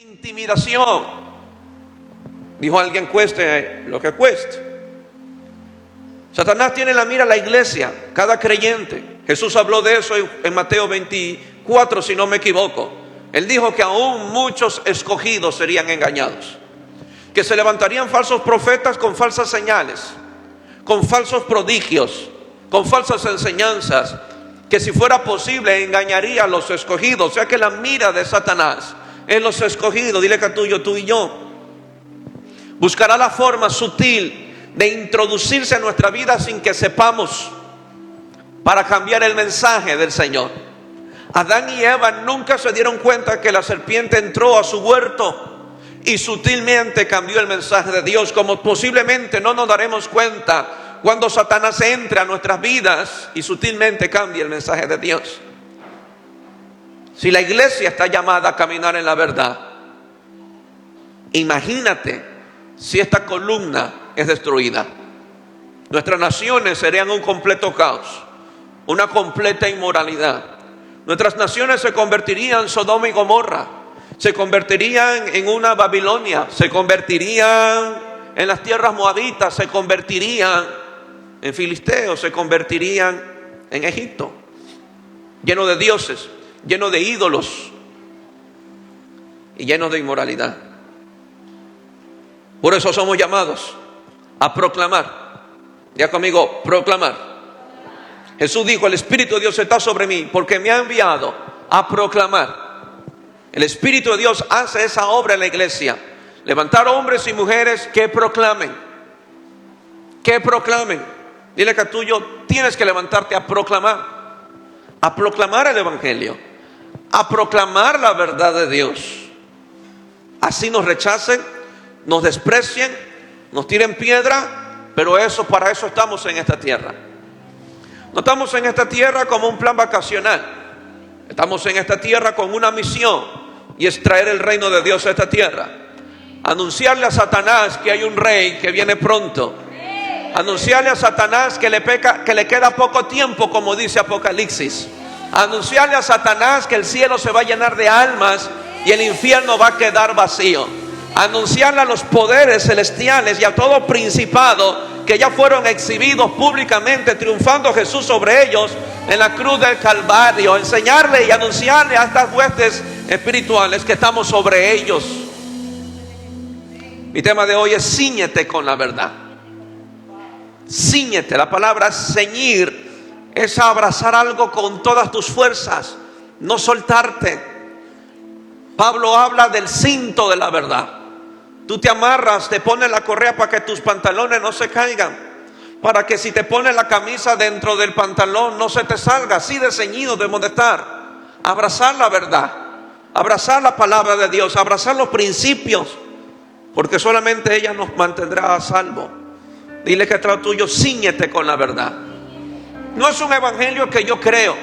intimidación. Dijo alguien: cueste lo que cueste. Satanás tiene en la mira a la iglesia, cada creyente. Jesús habló de eso en Mateo 24, si no me equivoco. Él dijo que aún muchos escogidos serían engañados, que se levantarían falsos profetas con falsas señales, con falsos prodigios, con falsas enseñanzas, que si fuera posible engañaría a los escogidos. O sea que la mira de Satanás es los escogidos. Dile que tú y yo. Buscará la forma sutil de introducirse a nuestra vida sin que sepamos, para cambiar el mensaje del Señor. Adán y Eva nunca se dieron cuenta que la serpiente entró a su huerto y sutilmente cambió el mensaje de Dios, como posiblemente no nos daremos cuenta cuando Satanás entre a nuestras vidas y sutilmente cambia el mensaje de Dios. Si la iglesia está llamada a caminar en la verdad, imagínate si esta columna es destruida. Nuestras naciones serían un completo caos, una completa inmoralidad. Nuestras naciones se convertirían en Sodoma y Gomorra, se convertirían en una Babilonia, se convertirían en las tierras moabitas, se convertirían en filisteos, se convertirían en Egipto, lleno de dioses, lleno de ídolos y lleno de inmoralidad. Por eso somos llamados a proclamar. Ya conmigo, proclamar. Jesús dijo: el Espíritu de Dios está sobre mí porque me ha enviado a proclamar. El Espíritu de Dios hace esa obra en la iglesia: levantar hombres y mujeres que proclamen. Que proclamen. Dile que tuyo, tienes que levantarte a proclamar el Evangelio, a proclamar la verdad de Dios. Así nos rechacen, nos desprecien, nos tiren piedra, pero para eso estamos en esta tierra. No estamos en esta tierra como un plan vacacional. Estamos en esta tierra con una misión, y es traer el reino de Dios a esta tierra. Anunciarle a Satanás que hay un rey que viene pronto. Anunciarle a Satanás que le queda poco tiempo, como dice Apocalipsis. Anunciarle a Satanás que el cielo se va a llenar de almas y el infierno va a quedar vacío. Anunciarle a los poderes celestiales y a todo principado que ya fueron exhibidos públicamente, triunfando Jesús sobre ellos en la cruz del Calvario. Enseñarle y anunciarle a estas huestes espirituales que estamos sobre ellos. Mi tema de hoy es: cíñete con la verdad. Cíñete. La palabra ceñir es abrazar algo con todas tus fuerzas, no soltarte. Pablo habla del cinto de la verdad. Tú te amarras, te pones la correa para que tus pantalones no se caigan, para que si te pones la camisa dentro del pantalón no se te salga. Así de ceñido debemos de estar. Abrazar la verdad, abrazar la palabra de Dios, abrazar los principios, porque solamente ella nos mantendrá a salvo. Dile que atrás tuyo: cíñete con la verdad. No es un evangelio que yo creo,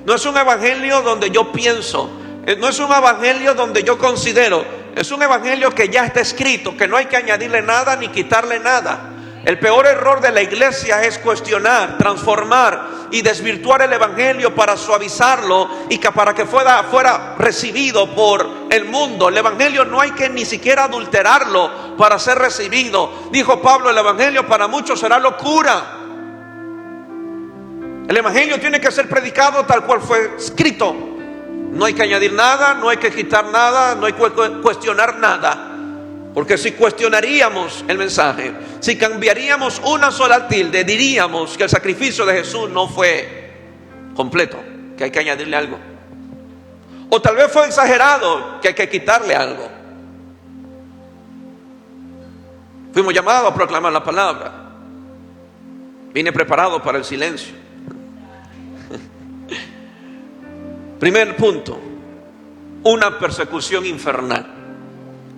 no es un evangelio donde yo pienso, no es un evangelio donde yo considero. Es un evangelio que ya está escrito, que no hay que añadirle nada ni quitarle nada. El peor error de la iglesia es cuestionar, transformar y desvirtuar el evangelio para suavizarlo y para que fuera recibido por el mundo. El evangelio no hay que ni siquiera adulterarlo para ser recibido. Dijo Pablo: el evangelio para muchos será locura. El evangelio tiene que ser predicado tal cual fue escrito. No hay que añadir nada, no hay que quitar nada, no hay que cuestionar nada. Porque si cuestionaríamos el mensaje, si cambiaríamos una sola tilde, diríamos que el sacrificio de Jesús no fue completo, que hay que añadirle algo. O tal vez fue exagerado, que hay que quitarle algo. Fuimos llamados a proclamar la palabra. Vine preparado para el silencio. Primer punto: una persecución infernal.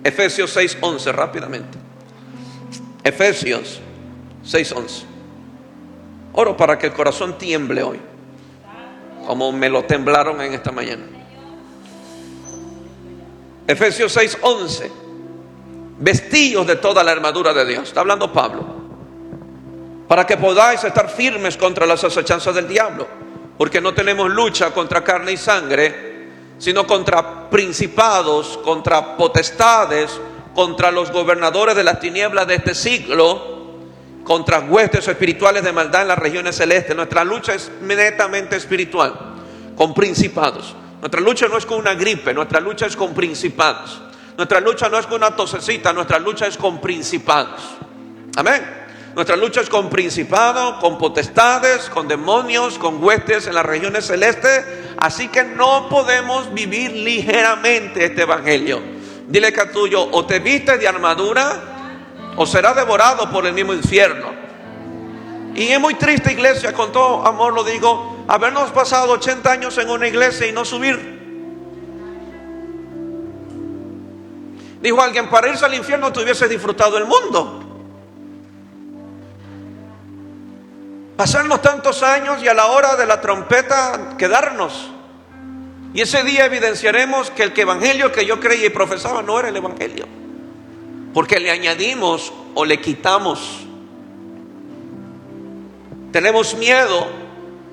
Efesios 6:11, rápidamente. Efesios 6:11. Oro para que el corazón tiemble hoy, como me lo temblaron en esta mañana. Efesios 6:11. Vestidos de toda la armadura de Dios. Está hablando Pablo. Para que podáis estar firmes contra las acechanzas del diablo. Porque no tenemos lucha contra carne y sangre, sino contra principados, contra potestades, contra los gobernadores de las tinieblas de este siglo, contra huestes espirituales de maldad en las regiones celestes. Nuestra lucha es netamente espiritual, con principados. Nuestra lucha no es con una gripe, nuestra lucha es con principados. Nuestra lucha no es con una tosecita, nuestra lucha es con principados. Amén. Nuestra lucha es con principados, con potestades, con demonios, con huestes en las regiones celestes. Así que no podemos vivir ligeramente este evangelio. Dile que a tuyo, o te vistes de armadura o serás devorado por el mismo infierno. Y es muy triste, iglesia, con todo amor lo digo, habernos pasado 80 años en una iglesia y no subir. Dijo alguien, para irse al infierno te hubiese disfrutado el mundo. Pasarnos tantos años y a la hora de la trompeta quedarnos. Y ese día evidenciaremos que el evangelio que yo creía y profesaba no era el evangelio, porque le añadimos o le quitamos. Tenemos miedo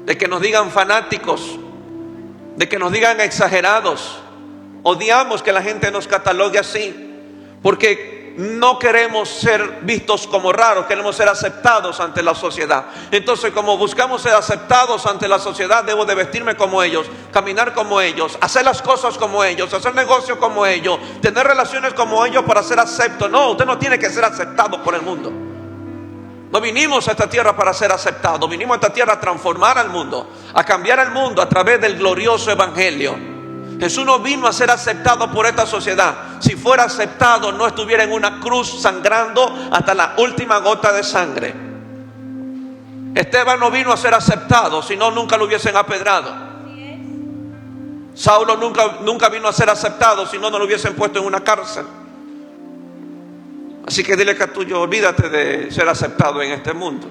de que nos digan fanáticos, de que nos digan exagerados. Odiamos que la gente nos catalogue así, porque no queremos ser vistos como raros, queremos ser aceptados ante la sociedad. Entonces, como buscamos ser aceptados ante la sociedad, debo de vestirme como ellos, caminar como ellos, hacer las cosas como ellos, hacer negocios como ellos, tener relaciones como ellos para ser acepto. No, usted no tiene que ser aceptado por el mundo. No vinimos a esta tierra para ser aceptados, vinimos a esta tierra a transformar al mundo, a cambiar el mundo a través del glorioso evangelio. Jesús no vino a ser aceptado por esta sociedad. Si fuera aceptado, no estuviera en una cruz sangrando hasta la última gota de sangre. Esteban no vino a ser aceptado, si no nunca lo hubiesen apedrado. Saulo nunca vino a ser aceptado, si no lo hubiesen puesto en una cárcel. Así que dile que a tuyo, olvídate de ser aceptado en este mundo.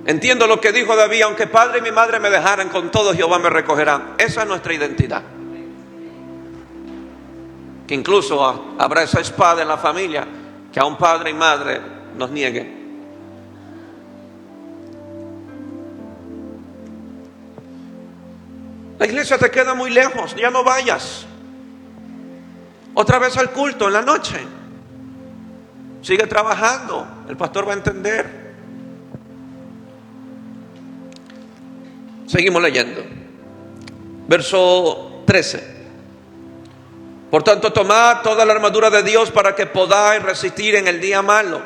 Entiendo lo que dijo David, aunque padre y mi madre me dejaran, con todo Jehová me recogerá. Esa es nuestra identidad. Que incluso habrá esa espada en la familia que a un padre y madre nos niegue. La iglesia te queda muy lejos, ya no vayas. Otra vez al culto en la noche. Sigue trabajando, el pastor va a entender. Seguimos leyendo. Verso 13. Por tanto, tomad toda la armadura de Dios para que podáis resistir en el día malo,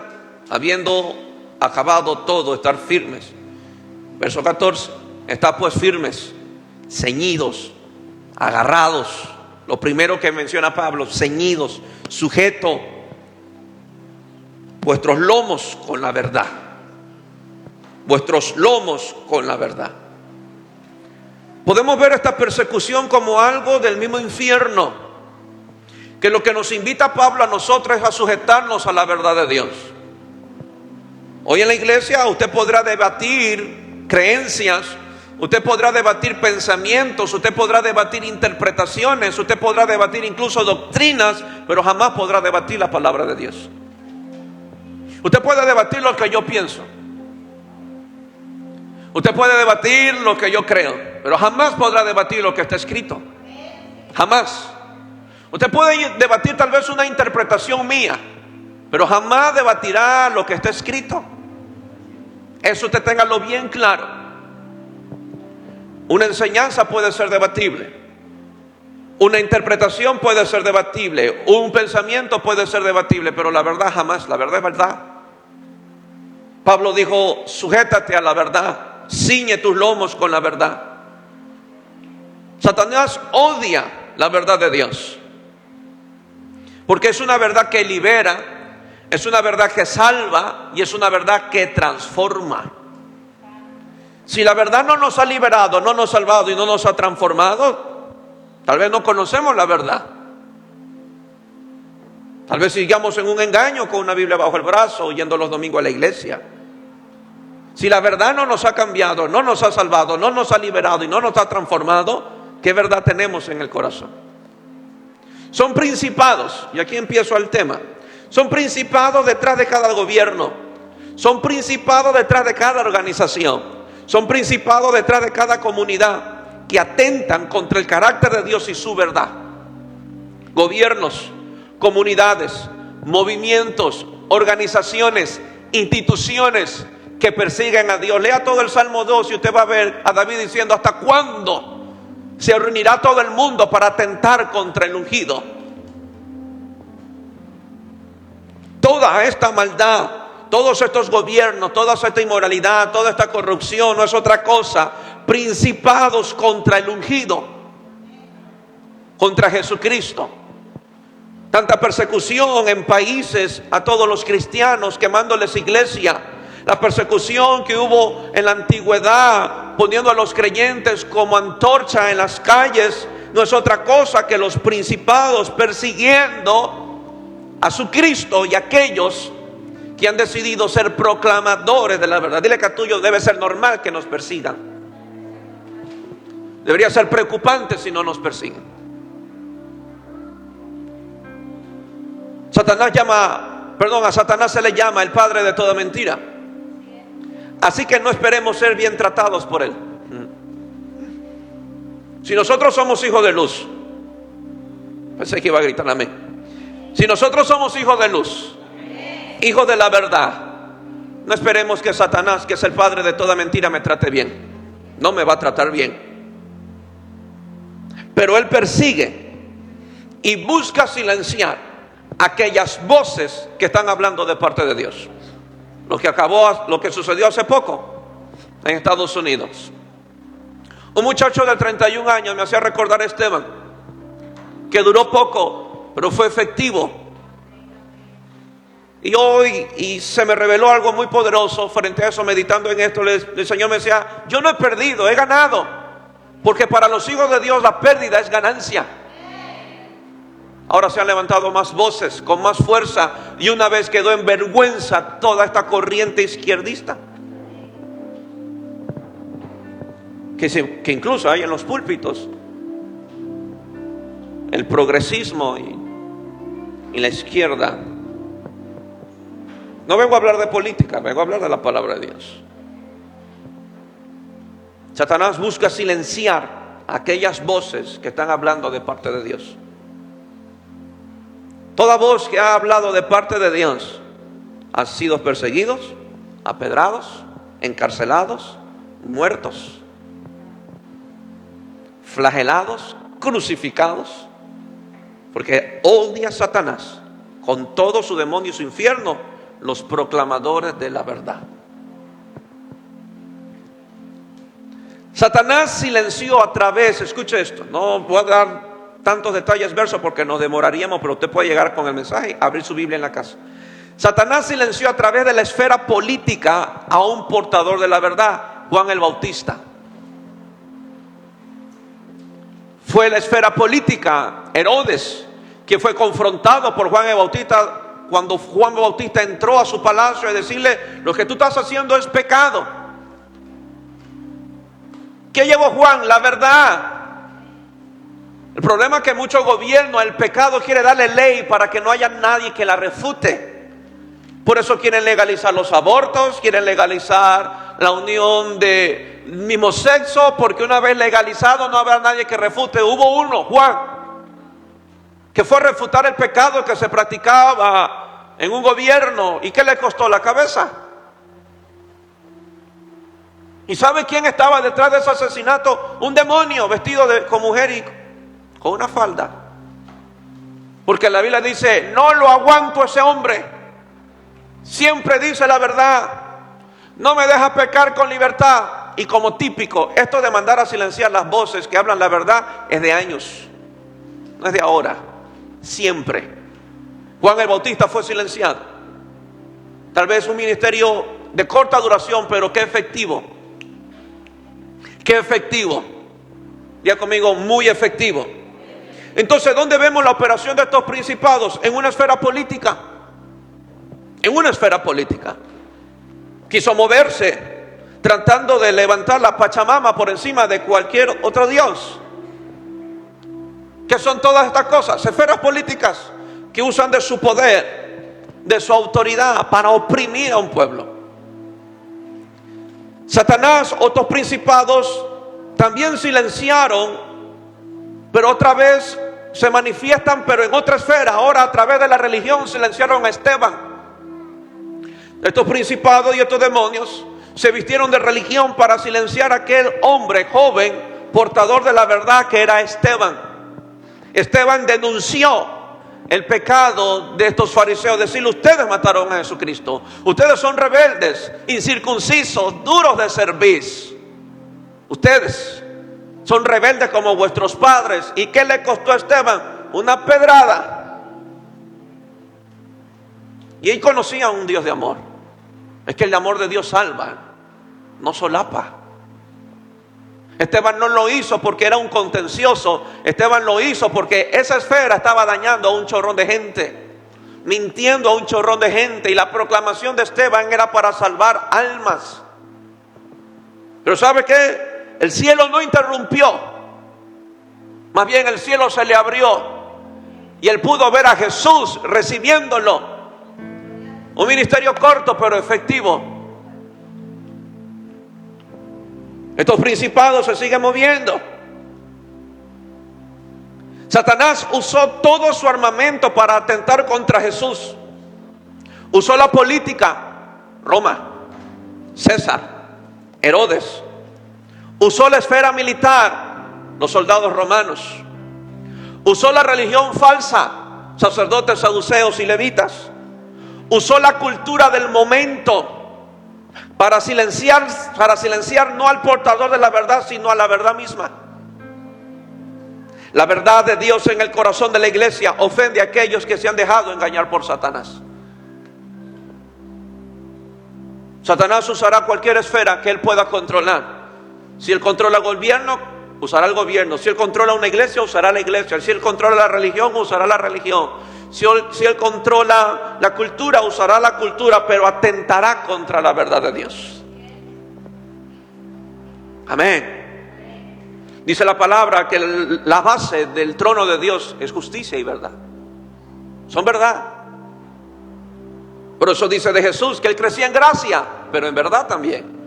habiendo acabado todo, estar firmes. Verso 14. Estad pues firmes, ceñidos, agarrados. Lo primero que menciona Pablo, ceñidos, sujeto vuestros lomos con la verdad. Vuestros lomos con la verdad. Podemos ver esta persecución como algo del mismo infierno, que lo que nos invita Pablo a nosotros es a sujetarnos a la verdad de Dios. Hoy en la iglesia usted podrá debatir creencias, usted podrá debatir pensamientos, usted podrá debatir interpretaciones, usted podrá debatir incluso doctrinas, pero jamás podrá debatir la palabra de Dios. Usted puede debatir lo que yo pienso, usted puede debatir lo que yo creo, pero jamás podrá debatir lo que está escrito. Jamás. Usted puede debatir tal vez una interpretación mía, pero jamás debatirá lo que está escrito. Eso usted téngalo bien claro. Una enseñanza puede ser debatible, una interpretación puede ser debatible, un pensamiento puede ser debatible, pero la verdad jamás. La verdad es verdad. Pablo dijo, sujétate a la verdad, ciñe tus lomos con la verdad. Satanás odia la verdad de Dios, porque es una verdad que libera, es una verdad que salva y es una verdad que transforma. Si la verdad no nos ha liberado, no nos ha salvado y no nos ha transformado, tal vez no conocemos la verdad. Tal vez sigamos en un engaño con una Biblia bajo el brazo, yendo los domingos a la iglesia. Si la verdad no nos ha cambiado, no nos ha salvado, no nos ha liberado y no nos ha transformado, ¿qué verdad tenemos en el corazón? Son principados, y aquí empiezo el tema. Son principados detrás de cada gobierno, son principados detrás de cada organización, son principados detrás de cada comunidad que atentan contra el carácter de Dios y su verdad. Gobiernos, comunidades, movimientos, organizaciones, instituciones que persiguen a Dios. Lea todo el Salmo 2 y usted va a ver a David diciendo: ¿hasta cuándo se reunirá todo el mundo para atentar contra el ungido? Toda esta maldad, todos estos gobiernos, toda esta inmoralidad, toda esta corrupción no es otra cosa: principados contra el ungido, contra Jesucristo. Tanta persecución en países a todos los cristianos, quemándoles iglesia. La persecución que hubo en la antigüedad, poniendo a los creyentes como antorcha en las calles, no es otra cosa que los principados persiguiendo a su Cristo y aquellos que han decidido ser proclamadores de la verdad. Dile que a tuyo: debe ser normal que nos persigan. Debería ser preocupante si no nos persiguen. A Satanás se le llama el padre de toda mentira. Así que no esperemos ser bien tratados por él. Si nosotros somos hijos de luz, pensé que iba a gritar amén. Si nosotros somos hijos de luz, hijos de la verdad, no esperemos que Satanás, que es el padre de toda mentira, me trate bien. No me va a tratar bien. Pero él persigue y busca silenciar aquellas voces que están hablando de parte de Dios. Lo que sucedió hace poco en Estados Unidos. Un muchacho de 31 años me hacía recordar a Esteban, que duró poco, pero fue efectivo. Y se me reveló algo muy poderoso frente a eso, meditando en esto. El Señor me decía: yo no he perdido, he ganado. Porque para los hijos de Dios la pérdida es ganancia. Ahora se han levantado más voces, con más fuerza, y una vez quedó en vergüenza toda esta corriente izquierdista que incluso hay en los púlpitos. El progresismo y la izquierda. No vengo a hablar de política, vengo a hablar de la palabra de Dios. Satanás busca silenciar aquellas voces que están hablando de parte de Dios. Toda voz que ha hablado de parte de Dios ha sido perseguidos, apedrados, encarcelados, muertos, flagelados, crucificados, porque odia a Satanás con todo su demonio y su infierno los proclamadores de la verdad. Satanás silenció a través, escuche esto, no voy a dar tantos detalles versos porque nos demoraríamos, pero usted puede llegar con el mensaje, abrir su Biblia en la casa. Satanás silenció a través de la esfera política a un portador de la verdad, Juan el Bautista. Fue la esfera política, Herodes, que fue confrontado por Juan el Bautista cuando Juan el Bautista entró a su palacio a decirle: lo que tú estás haciendo es pecado. ¿Qué llevó Juan? La verdad. El problema es que muchos gobiernos, el pecado quiere darle ley para que no haya nadie que la refute. Por eso quieren legalizar los abortos, quieren legalizar la unión de mismo sexo, porque una vez legalizado no habrá nadie que refute. Hubo uno, Juan, que fue a refutar el pecado que se practicaba en un gobierno. ¿Y qué le costó? La cabeza. ¿Y sabe quién estaba detrás de ese asesinato? Un demonio vestido con mujer y con una falda. Porque la Biblia dice: no lo aguanto a ese hombre, siempre dice la verdad, no me deja pecar con libertad. Y como típico, esto de mandar a silenciar las voces que hablan la verdad es de años, no es de ahora, siempre. Juan el Bautista fue silenciado. Tal vez un ministerio de corta duración, pero qué efectivo. Qué efectivo. Ya conmigo, muy efectivo. Entonces, ¿dónde vemos la operación de estos principados? En una esfera política. En una esfera política. Quiso moverse tratando de levantar la Pachamama por encima de cualquier otro dios. ¿Qué son todas estas cosas? Esferas políticas que usan de su poder, de su autoridad para oprimir a un pueblo. Satanás, otros principados, También silenciaron, pero otra vez se manifiestan, pero en otra esfera. Ahora a través de la religión silenciaron a Esteban. Estos principados y estos demonios se vistieron de religión para silenciar a aquel hombre joven, portador de la verdad, que era Esteban. Esteban denunció el pecado de estos fariseos, decirle: ustedes mataron a Jesucristo, ustedes son rebeldes, incircuncisos, duros de cerviz, ustedes son rebeldes como vuestros padres. ¿Y qué le costó a Esteban? Una pedrada. Y él conocía a un Dios de amor. Es que el amor de Dios salva, no solapa. Esteban no lo hizo porque era un contencioso. Esteban lo hizo porque esa esfera estaba dañando a un chorrón de gente, mintiendo a un chorrón de gente. Y la proclamación de Esteban era para salvar almas. Pero ¿sabe qué? El cielo no interrumpió. Más bien el cielo se le abrió y él pudo ver a Jesús recibiéndolo. Un ministerio corto pero efectivo. Estos principados se siguen moviendo. Satanás usó todo su armamento para atentar contra Jesús. Usó la política, Roma, César, Herodes. Usó la esfera militar, los soldados romanos. Usó la religión falsa, sacerdotes, saduceos y levitas. Usó la cultura del momento para silenciar no al portador de la verdad, sino a la verdad misma. La verdad de Dios en el corazón de la iglesia ofende a aquellos que se han dejado engañar por Satanás. Satanás usará cualquier esfera que él pueda controlar. Si él controla el gobierno, usará el gobierno. Si él controla una iglesia, usará la iglesia. Si él controla la religión, usará la religión. Si él controla la cultura, usará la cultura, pero atentará contra la verdad de Dios. Amén. Dice la palabra que la base del trono de Dios es justicia y verdad. Son verdad. Por eso dice de Jesús que él crecía en gracia, pero en verdad también.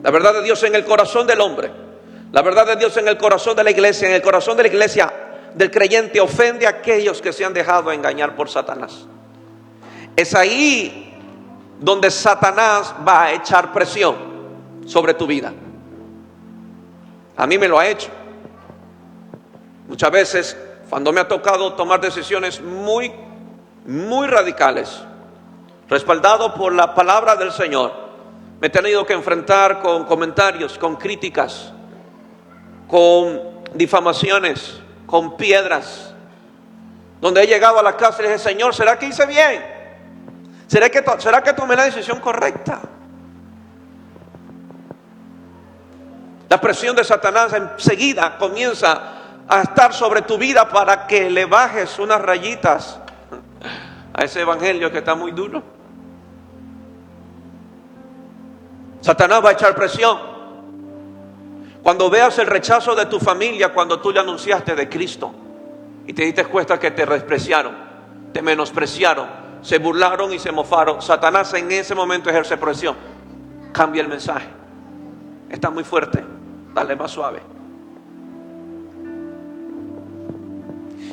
La verdad de Dios en el corazón del hombre, la verdad de Dios en el corazón de la iglesia, en el corazón de la iglesia del creyente, ofende a aquellos que se han dejado engañar por Satanás. Es ahí donde Satanás va a echar presión sobre tu vida. A mí me lo ha hecho. Muchas veces, cuando me ha tocado tomar decisiones muy radicales, respaldado por la palabra del Señor, me he tenido que enfrentar con comentarios, con críticas, con difamaciones, con piedras, donde he llegado a la casa y le dije: Señor, ¿será que hice bien? ¿Será que tomé la decisión correcta? La presión de Satanás enseguida comienza a estar sobre tu vida para que le bajes unas rayitas a ese evangelio que está muy duro. Satanás va a echar presión. Cuando veas el rechazo de tu familia, cuando tú le anunciaste de Cristo y te diste cuenta que te despreciaron, te menospreciaron, se burlaron y se mofaron, Satanás en ese momento ejerce presión. Cambia el mensaje. Está muy fuerte, dale más suave.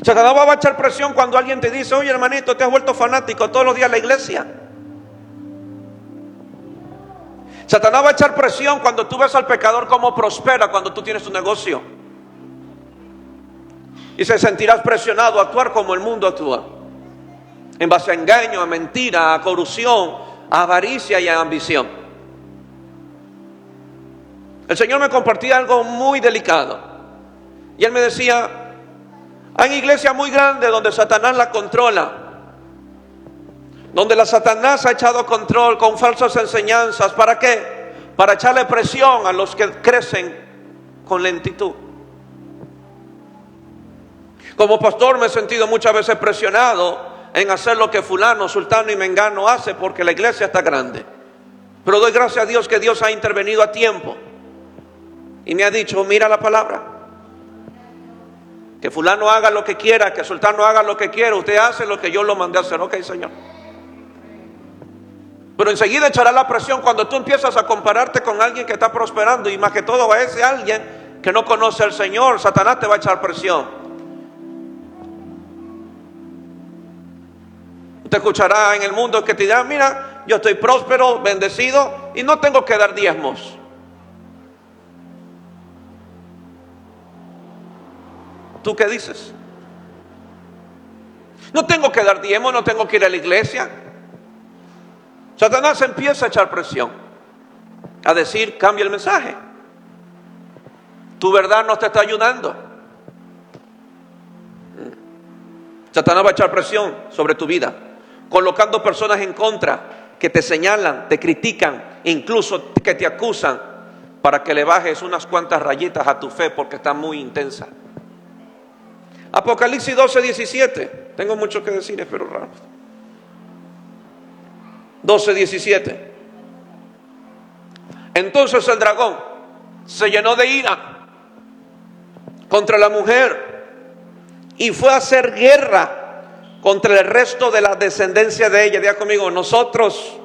Satanás va a echar presión cuando alguien te dice: oye, hermanito, te has vuelto fanático todos los días a la iglesia. Satanás va a echar presión cuando tú ves al pecador cómo prospera cuando tú tienes un negocio. Y se sentirás presionado a actuar como el mundo actúa, en base a engaño, a mentira, a corrupción, a avaricia y a ambición. El Señor me compartía algo muy delicado. Y Él me decía: hay iglesias muy grandes donde Satanás la controla, donde la Satanás ha echado control con falsas enseñanzas. ¿Para qué? Para echarle presión a los que crecen con lentitud. Como pastor me he sentido muchas veces presionado en hacer lo que fulano, sultano y mengano hace porque la iglesia está grande. Pero doy gracias a Dios que Dios ha intervenido a tiempo y me ha dicho: mira la palabra, que fulano haga lo que quiera, que sultano haga lo que quiera, usted hace lo que yo lo mandé a hacer. Ok, Señor. Pero enseguida echará la presión cuando tú empiezas a compararte con alguien que está prosperando, y más que todo a ese alguien que no conoce al Señor. Satanás te va a echar presión. Usted escuchará en el mundo que te dirán: mira, yo estoy próspero, bendecido y no tengo que dar diezmos. ¿Tú qué dices? No tengo que dar diezmos, no tengo que ir a la iglesia. Satanás empieza a echar presión, a decir: cambia el mensaje, tu verdad no te está ayudando. Satanás va a echar presión sobre tu vida, colocando personas en contra que te señalan, te critican, incluso que te acusan, para que le bajes unas cuantas rayitas a tu fe porque está muy intensa. Apocalipsis 12:17. Tengo mucho que decir, espero rápido. 12:17. Entonces el dragón se llenó de ira contra la mujer y fue a hacer guerra contra el resto de la descendencia de ella. Diga conmigo: nosotros.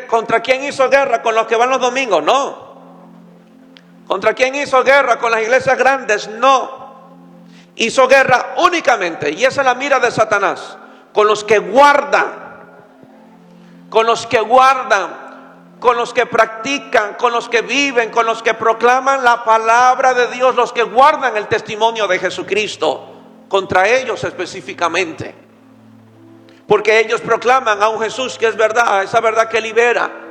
¿Contra quién hizo guerra? ¿Con los que van los domingos? No. ¿Contra quién hizo guerra? ¿Con las iglesias grandes? No. Hizo guerra únicamente, y esa es la mira de Satanás, con los que guardan, con los que guardan, con los que practican, con los que viven, con los que proclaman la palabra de Dios, los que guardan el testimonio de Jesucristo. Contra ellos específicamente, porque ellos proclaman a un Jesús que es verdad, esa verdad que libera.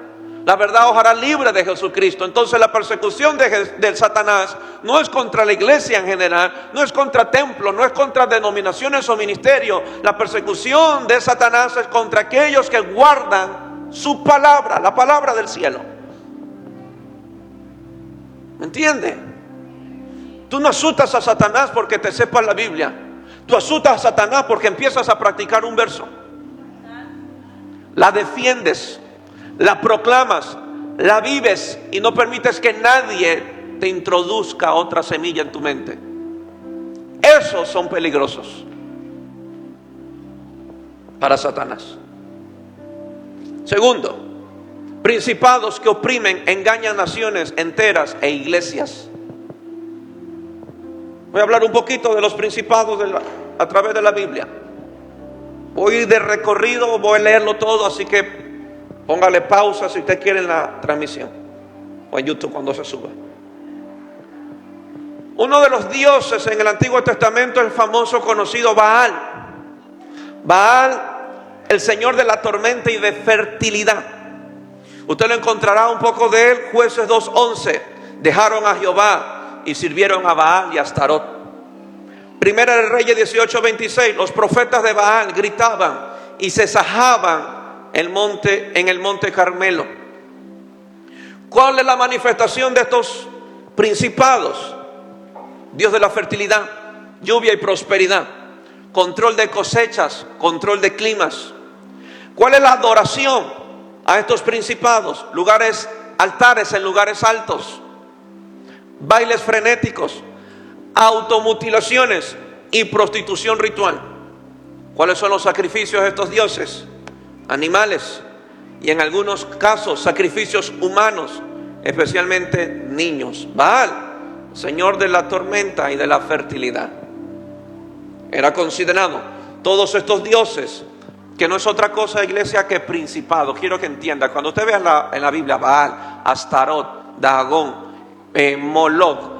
La verdad os hará libre de Jesucristo. Entonces la persecución del Satanás no es contra la iglesia en general, no es contra templos, no es contra denominaciones o ministerios. La persecución de Satanás es contra aquellos que guardan su palabra, la palabra del cielo. ¿Me entiende? Tú no asustas a Satanás porque te sepas la Biblia. Tú asustas a Satanás porque empiezas a practicar un verso. La defiendes, la proclamas, la vives y no permites que nadie te introduzca otra semilla en tu mente. Esos son peligrosos para Satanás. Segundo, principados que oprimen, engañan naciones enteras e iglesias. Voy a hablar un poquito de los principados a través de la Biblia. Voy de recorrido, voy a leerlo todo, así que póngale pausa si usted quiere en la transmisión o en YouTube cuando se suba. Uno de los dioses en el Antiguo Testamento es el famoso conocido Baal. Baal, el señor de la tormenta y de fertilidad. Usted lo encontrará un poco de él, Jueces 2:11. Dejaron a Jehová y sirvieron a Baal y a Astarot. Primera de Reyes 18:26. Los profetas de Baal gritaban y se sajaban en el monte Carmelo. ¿Cuál es la manifestación de estos principados? Dios de la fertilidad, lluvia y prosperidad, control de cosechas, control de climas. ¿Cuál es la adoración a estos principados? Altares en lugares altos, bailes frenéticos, automutilaciones y prostitución ritual. ¿Cuáles son los sacrificios de estos dioses? Animales y en algunos casos sacrificios humanos, especialmente niños. Baal, señor de la tormenta y de la fertilidad, era considerado todos estos dioses, que no es otra cosa, iglesia, que principado. Quiero que entienda, cuando usted vea en la Biblia Baal, Astarot, Dagón, Moloch,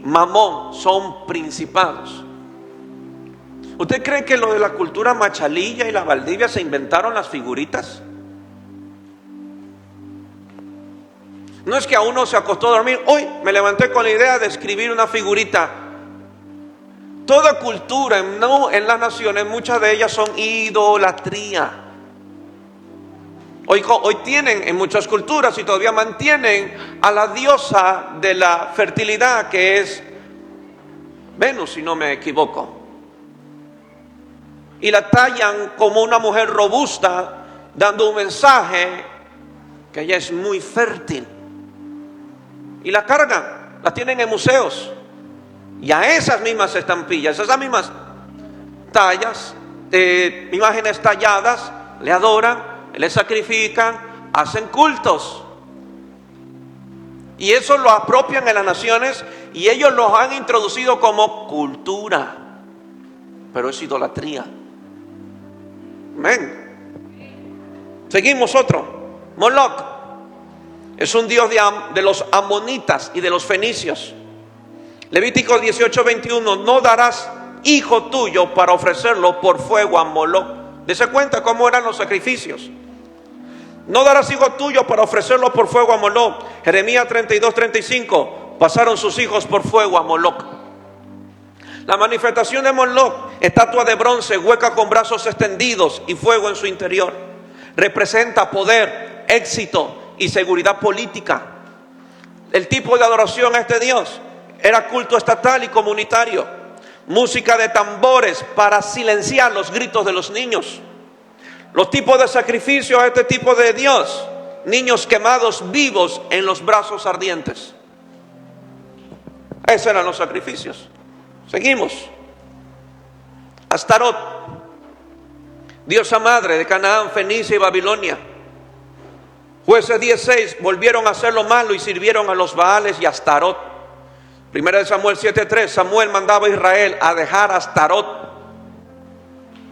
Mamón, son principados. ¿Usted cree que lo de la cultura machalilla y la Valdivia se inventaron las figuritas? No es que a uno se acostó a dormir, hoy me levanté con la idea de escribir una figurita. Toda cultura en las naciones, muchas de ellas son idolatría. Hoy tienen en muchas culturas y todavía mantienen a la diosa de la fertilidad, que es Venus, si no me equivoco. Y la tallan como una mujer robusta, dando un mensaje que ella es muy fértil. Y la cargan, la tienen en museos. Y a esas mismas estampillas, esas mismas tallas, imágenes talladas, le adoran, le sacrifican, hacen cultos. Y eso lo apropian en las naciones y ellos los han introducido como cultura. Pero es idolatría. Amén. Seguimos otro. Moloc. Es un dios de los amonitas y de los fenicios. Levítico 18:21. No darás hijo tuyo para ofrecerlo por fuego a Moloc. Dese cuenta cómo eran los sacrificios. No darás hijo tuyo para ofrecerlo por fuego a Moloc. Jeremías 32:35. Pasaron sus hijos por fuego a Moloc. La manifestación de Moloc, estatua de bronce hueca con brazos extendidos y fuego en su interior, representa poder, éxito y seguridad política. El tipo de adoración a este dios era culto estatal y comunitario, música de tambores para silenciar los gritos de los niños. Los tipos de sacrificios a este tipo de dios: niños quemados vivos en los brazos ardientes. Esos eran los sacrificios. Seguimos. Astarot, diosa madre de Canaán, Fenicia y Babilonia. Jueces 10:6. Volvieron a hacer lo malo y sirvieron a los Baales y a Astarot. Primera de Samuel 7:3. Samuel mandaba a Israel a dejar a Astarot.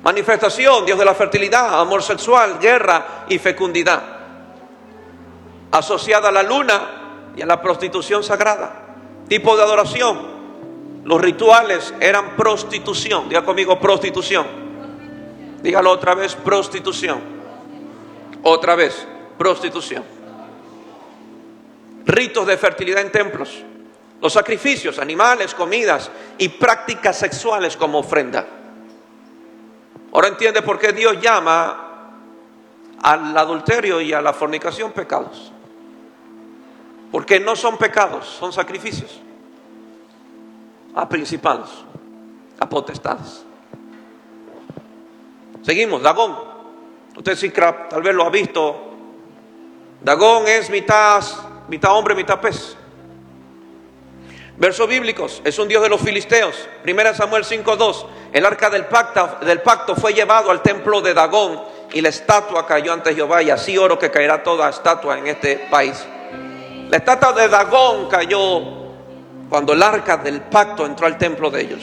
Manifestación, dios de la fertilidad, amor sexual, guerra y fecundidad, asociada a la luna y a la prostitución sagrada. Tipo de adoración: los rituales eran prostitución. Diga conmigo: prostitución. Dígalo otra vez: prostitución. Otra vez: prostitución. Ritos de fertilidad en templos. Los sacrificios, animales, comidas y prácticas sexuales como ofrenda. Ahora entiende por qué Dios llama al adulterio y a la fornicación pecados. Porque no son pecados, son sacrificios a principados, a potestades. Seguimos. Dagón. Usted sí tal vez lo ha visto. Dagón es mitad hombre, mitad pez. Versos bíblicos: es un dios de los filisteos. 1 Samuel 5:2. El arca del pacto fue llevado al templo de Dagón y la estatua cayó ante Jehová, y así oro que caerá toda estatua en este país. La estatua de Dagón cayó cuando el arca del pacto entró al templo de ellos.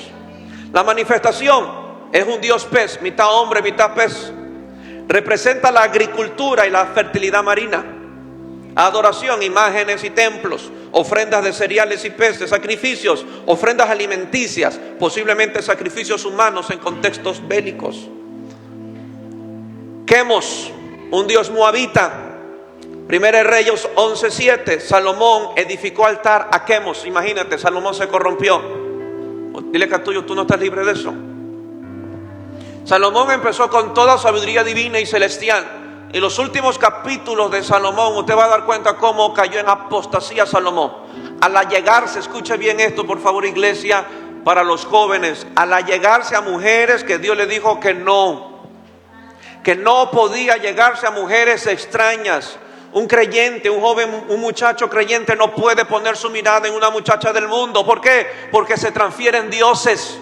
La manifestación es un dios pez, mitad hombre, mitad pez. Representa la agricultura y la fertilidad marina. Adoración, imágenes y templos, ofrendas de cereales y peces, sacrificios, ofrendas alimenticias, posiblemente sacrificios humanos en contextos bélicos. Quemos, un dios moabita. Primera de Reyes 11:7. Salomón edificó altar a Quemos. Imagínate, Salomón se corrompió. Dile que a tuyo: tú no estás libre de eso. Salomón empezó con toda sabiduría divina y celestial. En los últimos capítulos de Salomón usted va a dar cuenta cómo cayó en apostasía Salomón. Al allegarse, escuche bien esto por favor, iglesia, para los jóvenes, al allegarse a mujeres que Dios le dijo que no podía llegarse a mujeres extrañas. Un creyente, un joven, un muchacho creyente no puede poner su mirada en una muchacha del mundo. ¿Por qué? Porque se transfieren dioses.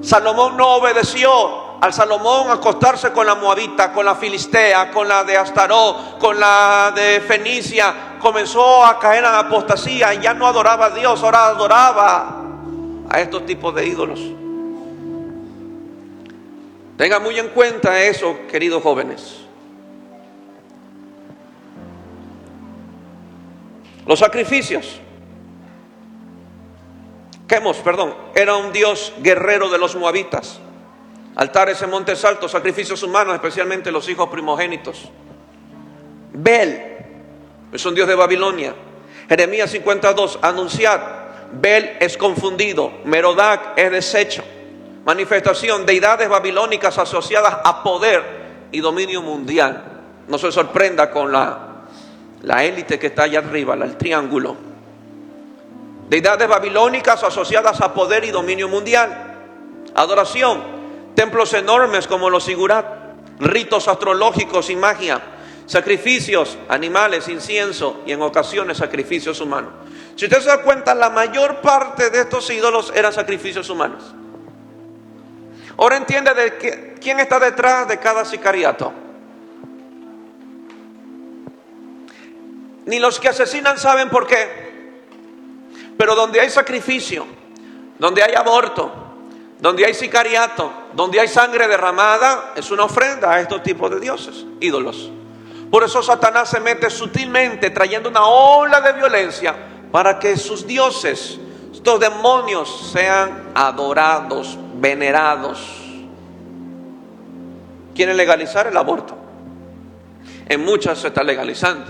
Salomón no obedeció. Al Salomón acostarse con la moabita, con la filistea, con la de Astarot, con la de Fenicia, comenzó a caer en apostasía y ya no adoraba a Dios, ahora adoraba a estos tipos de ídolos. Tenga muy en cuenta eso, queridos jóvenes. Los sacrificios. Quemos, era un dios guerrero de los moabitas. Altares en montes altos, sacrificios humanos, especialmente los hijos primogénitos. Bel es un dios de Babilonia. Jeremías 52, anunciad: Bel es confundido, Merodac es deshecho. Manifestación: deidades babilónicas asociadas a poder y dominio mundial. No se sorprenda con la élite que está allá arriba, el triángulo. Deidades babilónicas asociadas a poder y dominio mundial. Adoración: templos enormes como los sigurat, ritos astrológicos y magia, sacrificios, animales, incienso y en ocasiones sacrificios humanos. Si usted se da cuenta, la mayor parte de estos ídolos eran sacrificios humanos. Ahora entiende quién está detrás de cada sicariato. Ni los que asesinan saben por qué. Pero donde hay sacrificio, donde hay aborto, donde hay sicariato, donde hay sangre derramada, es una ofrenda a estos tipos de dioses, ídolos. Por eso Satanás se mete sutilmente trayendo una ola de violencia para que sus dioses, estos demonios, sean adorados, venerados. Quieren legalizar el aborto. En muchas se está legalizando.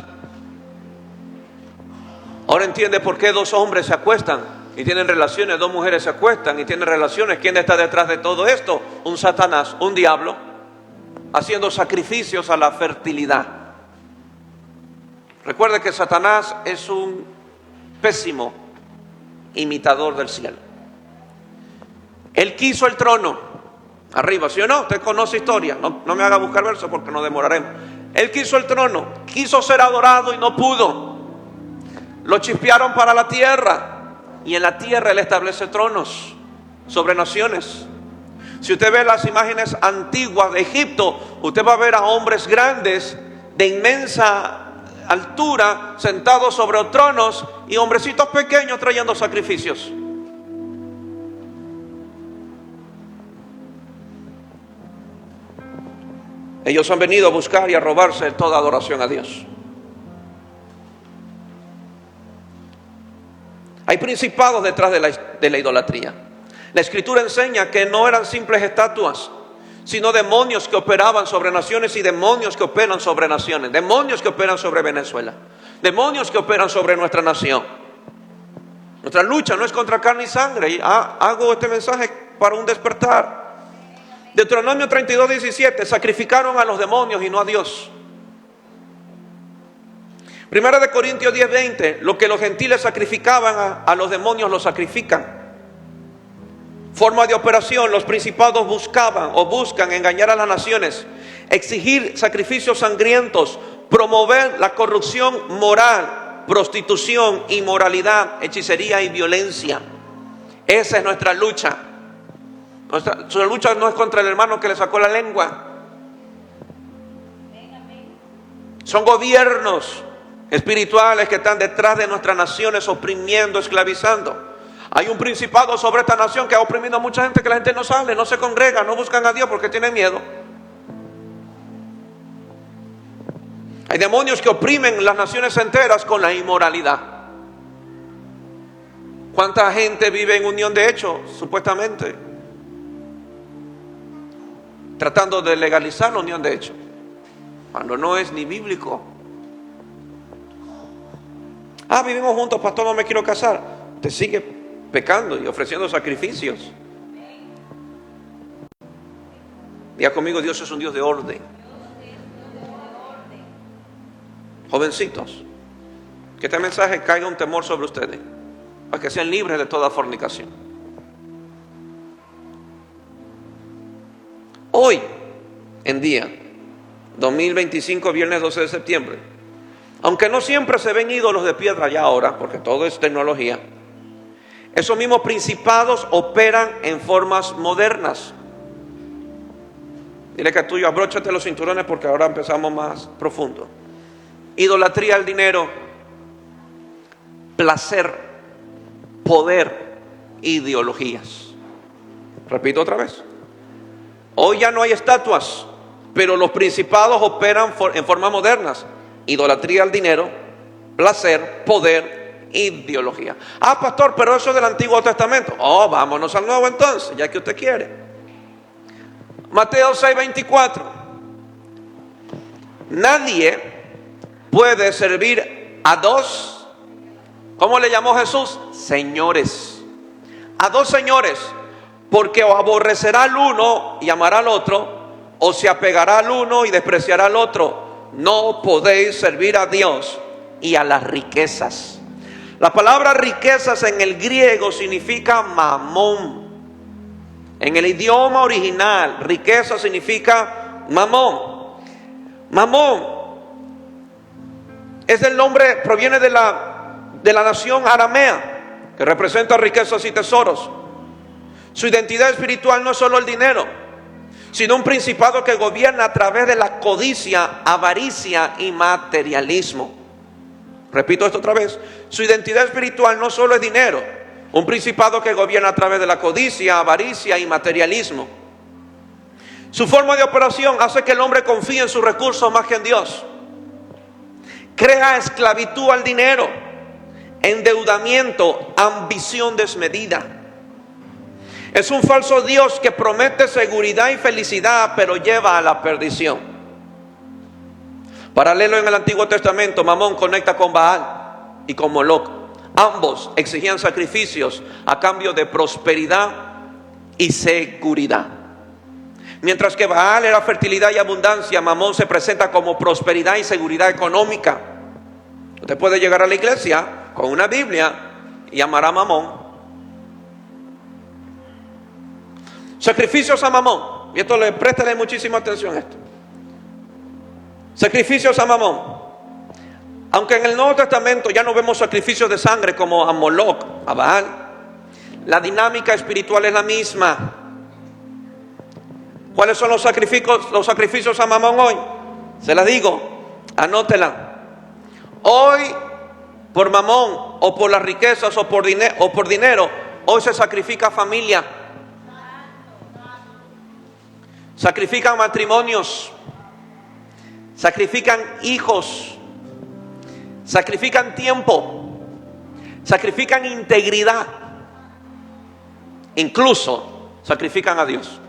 Ahora entiende por qué dos hombres se acuestan y tienen relaciones, dos mujeres se acuestan y tienen relaciones. ¿Quién está detrás de todo esto? Un Satanás, un diablo, haciendo sacrificios a la fertilidad. Recuerde que Satanás es un pésimo imitador del cielo. Él quiso el trono arriba, ¿sí o no? Usted conoce historia, no me haga buscar versos porque nos demoraremos. Él quiso el trono, quiso ser adorado y no pudo. Lo chispearon para la tierra, y en la tierra Él establece tronos sobre naciones. Si usted ve las imágenes antiguas de Egipto, usted va a ver a hombres grandes de inmensa altura sentados sobre tronos y hombrecitos pequeños trayendo sacrificios. Ellos han venido a buscar y a robarse toda adoración a Dios. Hay principados detrás de la idolatría. La Escritura enseña que no eran simples estatuas, sino demonios que operaban sobre naciones y demonios que operan sobre naciones. Demonios que operan sobre Venezuela. Demonios que operan sobre nuestra nación. Nuestra lucha no es contra carne y sangre. Y hago este mensaje para un despertar. Deuteronomio 32:17, sacrificaron a los demonios y no a Dios. Primera de Corintios 10:20, lo que los gentiles sacrificaban a los demonios lo sacrifican. Forma de operación, los principados buscaban o buscan engañar a las naciones, exigir sacrificios sangrientos, promover la corrupción moral, prostitución, inmoralidad, hechicería y violencia. Esa es nuestra lucha. Nuestra lucha no es contra el hermano que le sacó la lengua. Son gobiernos espirituales que están detrás de nuestras naciones oprimiendo, esclavizando. Hay un principado sobre esta nación que ha oprimido a mucha gente, que la gente no sale, no se congrega, no buscan a Dios porque tienen miedo. Hay demonios que oprimen las naciones enteras con la inmoralidad. ¿Cuánta gente vive en unión de hechos, supuestamente, tratando de legalizar la unión de hechos, cuando no es ni bíblico? Vivimos juntos, pastor, no me quiero casar. Te sigue pecando y ofreciendo sacrificios. Diga conmigo, Dios es un Dios de orden. Jovencitos, que este mensaje caiga un temor sobre ustedes, para que sean libres de toda fornicación. Hoy en día, 2025, viernes 12 de septiembre, aunque no siempre se ven ídolos de piedra ya ahora, porque todo es tecnología, esos mismos principados operan en formas modernas. Dile que a tuyo, abróchate los cinturones porque ahora empezamos más profundo. Idolatría al dinero, placer, poder, ideologías. Repito otra vez. Hoy ya no hay estatuas, pero los principados operan en formas modernas. Idolatría al dinero, placer, poder, ideología. Pastor, pero eso es del Antiguo Testamento. Vámonos al Nuevo entonces, ya que usted quiere. Mateo 6:24. Nadie puede servir a dos, ¿cómo le llamó Jesús? Señores. A dos señores, porque o aborrecerá al uno y amará al otro, o se apegará al uno y despreciará al otro. No podéis servir a Dios y a las riquezas. La palabra riquezas en el griego significa mamón. En el idioma original, riqueza significa mamón. Mamón es el nombre, proviene de la nación aramea, que representa riquezas y tesoros. Su identidad espiritual no es solo el dinero. sino un principado que gobierna a través de la codicia, avaricia y materialismo. Repito esto otra vez: su identidad espiritual no solo es dinero, un principado que gobierna a través de la codicia, avaricia y materialismo. Su forma de operación hace que el hombre confíe en sus recursos más que en Dios. Crea esclavitud al dinero, endeudamiento, ambición desmedida. Es un falso Dios que promete seguridad y felicidad, pero lleva a la perdición. Paralelo en el Antiguo Testamento, Mamón conecta con Baal y con Moloc. Ambos exigían sacrificios a cambio de prosperidad y seguridad. Mientras que Baal era fertilidad y abundancia, Mamón se presenta como prosperidad y seguridad económica. Usted puede llegar a la iglesia con una Biblia y llamar a Mamón. Sacrificios a Mamón. Y esto préstale muchísima atención a esto. Sacrificios a Mamón. Aunque en el Nuevo Testamento ya no vemos sacrificios de sangre como a Moloc, a Baal, la dinámica espiritual es la misma. ¿Cuáles son los sacrificios a Mamón hoy? Se las digo, anótela. Hoy, por Mamón, o por las riquezas, o por dinero, hoy se sacrifica familia. Sacrifican matrimonios. Sacrifican hijos. Sacrifican tiempo. Sacrifican integridad. Incluso sacrifican a Dios.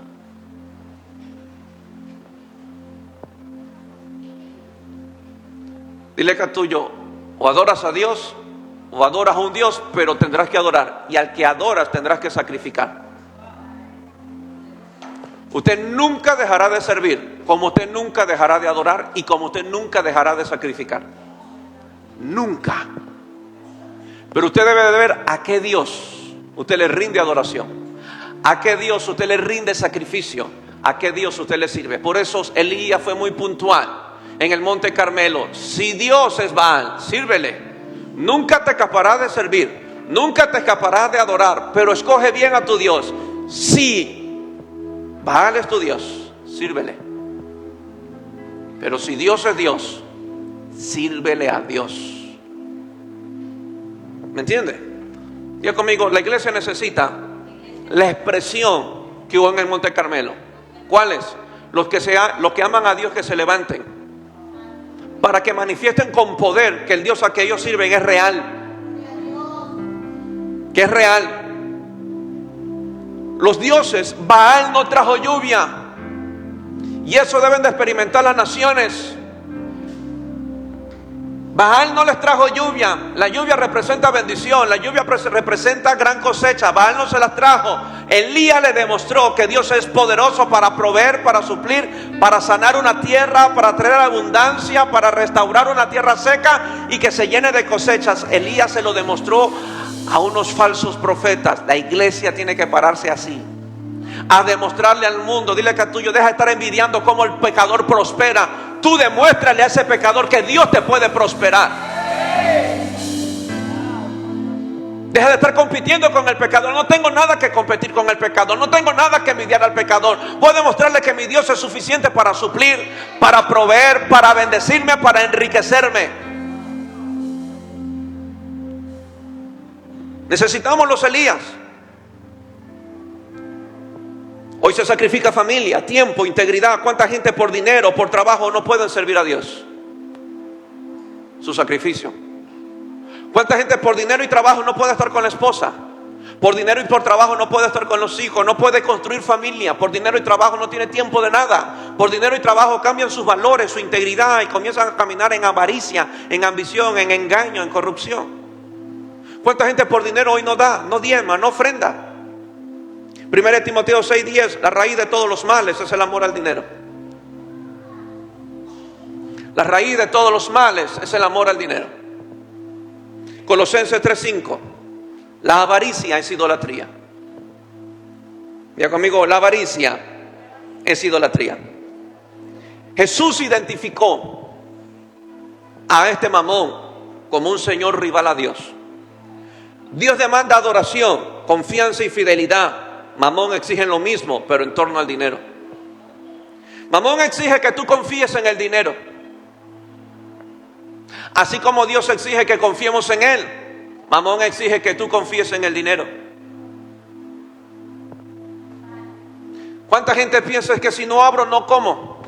Dile que tuyo: o adoras a Dios o adoras a un Dios, pero tendrás que adorar, y al que adoras tendrás que sacrificar. Usted nunca dejará de servir, como usted nunca dejará de adorar y como usted nunca dejará de sacrificar. Nunca. Pero usted debe de ver a qué Dios usted le rinde adoración, a qué Dios usted le rinde sacrificio, a qué Dios usted le sirve. Por eso Elías fue muy puntual en el Monte Carmelo: si Dios es Baal, sírvele. Nunca te escaparás de servir, nunca te escaparás de adorar, pero escoge bien a tu Dios. Si Baal es tu Dios, sírvele. Pero si Dios es Dios, sírvele a Dios. ¿Me entiende? Diga conmigo: la iglesia necesita la expresión que hubo en el Monte Carmelo. ¿Cuáles? Los que aman a Dios, que se levanten, para que manifiesten con poder que el Dios a que ellos sirven es real. Que es real. Los dioses, Baal no trajo lluvia, y eso deben de experimentar las naciones. Baal no les trajo lluvia. La lluvia representa bendición, la lluvia representa gran cosecha. Baal no se las trajo. Elías le demostró que Dios es poderoso para proveer, para suplir, para sanar una tierra, para traer abundancia, para restaurar una tierra seca y que se llene de cosechas. Elías se lo demostró a unos falsos profetas. La iglesia tiene que pararse así, a demostrarle al mundo. Dile que a tuyo: deja de estar envidiando cómo el pecador prospera. Tú demuéstrale a ese pecador que Dios te puede prosperar. Deja de estar compitiendo con el pecador. No tengo nada que competir con el pecador, no tengo nada que envidiar al pecador. Voy a demostrarle que mi Dios es suficiente para suplir, para proveer, para bendecirme, para enriquecerme. Necesitamos los Elías. Hoy se sacrifica familia, tiempo, integridad. ¿Cuánta gente por dinero, por trabajo no pueden servir a Dios? Su sacrificio. ¿Cuánta gente por dinero y trabajo no puede estar con la esposa? Por dinero y por trabajo no puede estar con los hijos, no puede construir familia. Por dinero y trabajo no tiene tiempo de nada. Por dinero y trabajo cambian sus valores, su integridad, y comienzan a caminar en avaricia, en ambición, en engaño, en corrupción. ¿Cuánta gente por dinero hoy no da, no diezma, no ofrenda? 1 Timoteo 6:10: la raíz de todos los males es el amor al dinero. La raíz de todos los males es el amor al dinero. Colosenses 3:5: la avaricia es idolatría. Diga conmigo: la avaricia es idolatría. Jesús identificó a este Mamón como un señor rival a Dios. Dios demanda adoración, confianza y fidelidad. Mamón exige lo mismo, pero en torno al dinero. Mamón exige que tú confíes en el dinero, así como Dios exige que confiemos en Él. Mamón exige que tú confíes en el dinero. ¿Cuánta gente piensa que si no abro no como?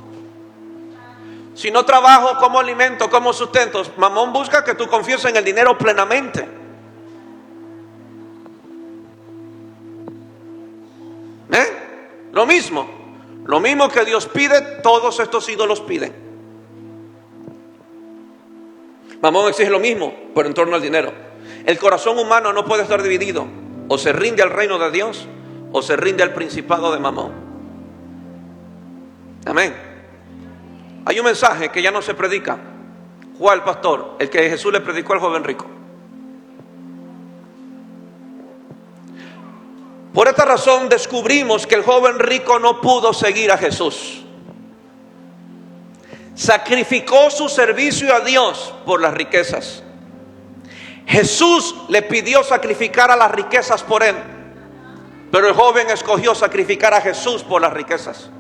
Si no trabajo, ¿cómo alimento? ¿Cómo sustento? Mamón busca que tú confíes en el dinero plenamente. Lo mismo que Dios pide, todos estos ídolos piden. Mamón exige lo mismo, pero en torno al dinero. El corazón humano no puede estar dividido. O se rinde al reino de Dios, o se rinde al principado de Mamón. Amén. Hay un mensaje que ya no se predica. ¿Cuál, pastor? El que Jesús le predicó al joven rico. Por esta razón descubrimos que el joven rico no pudo seguir a Jesús. Sacrificó su servicio a Dios por las riquezas. Jesús le pidió sacrificar a las riquezas por él, pero el joven escogió sacrificar a Jesús por las riquezas.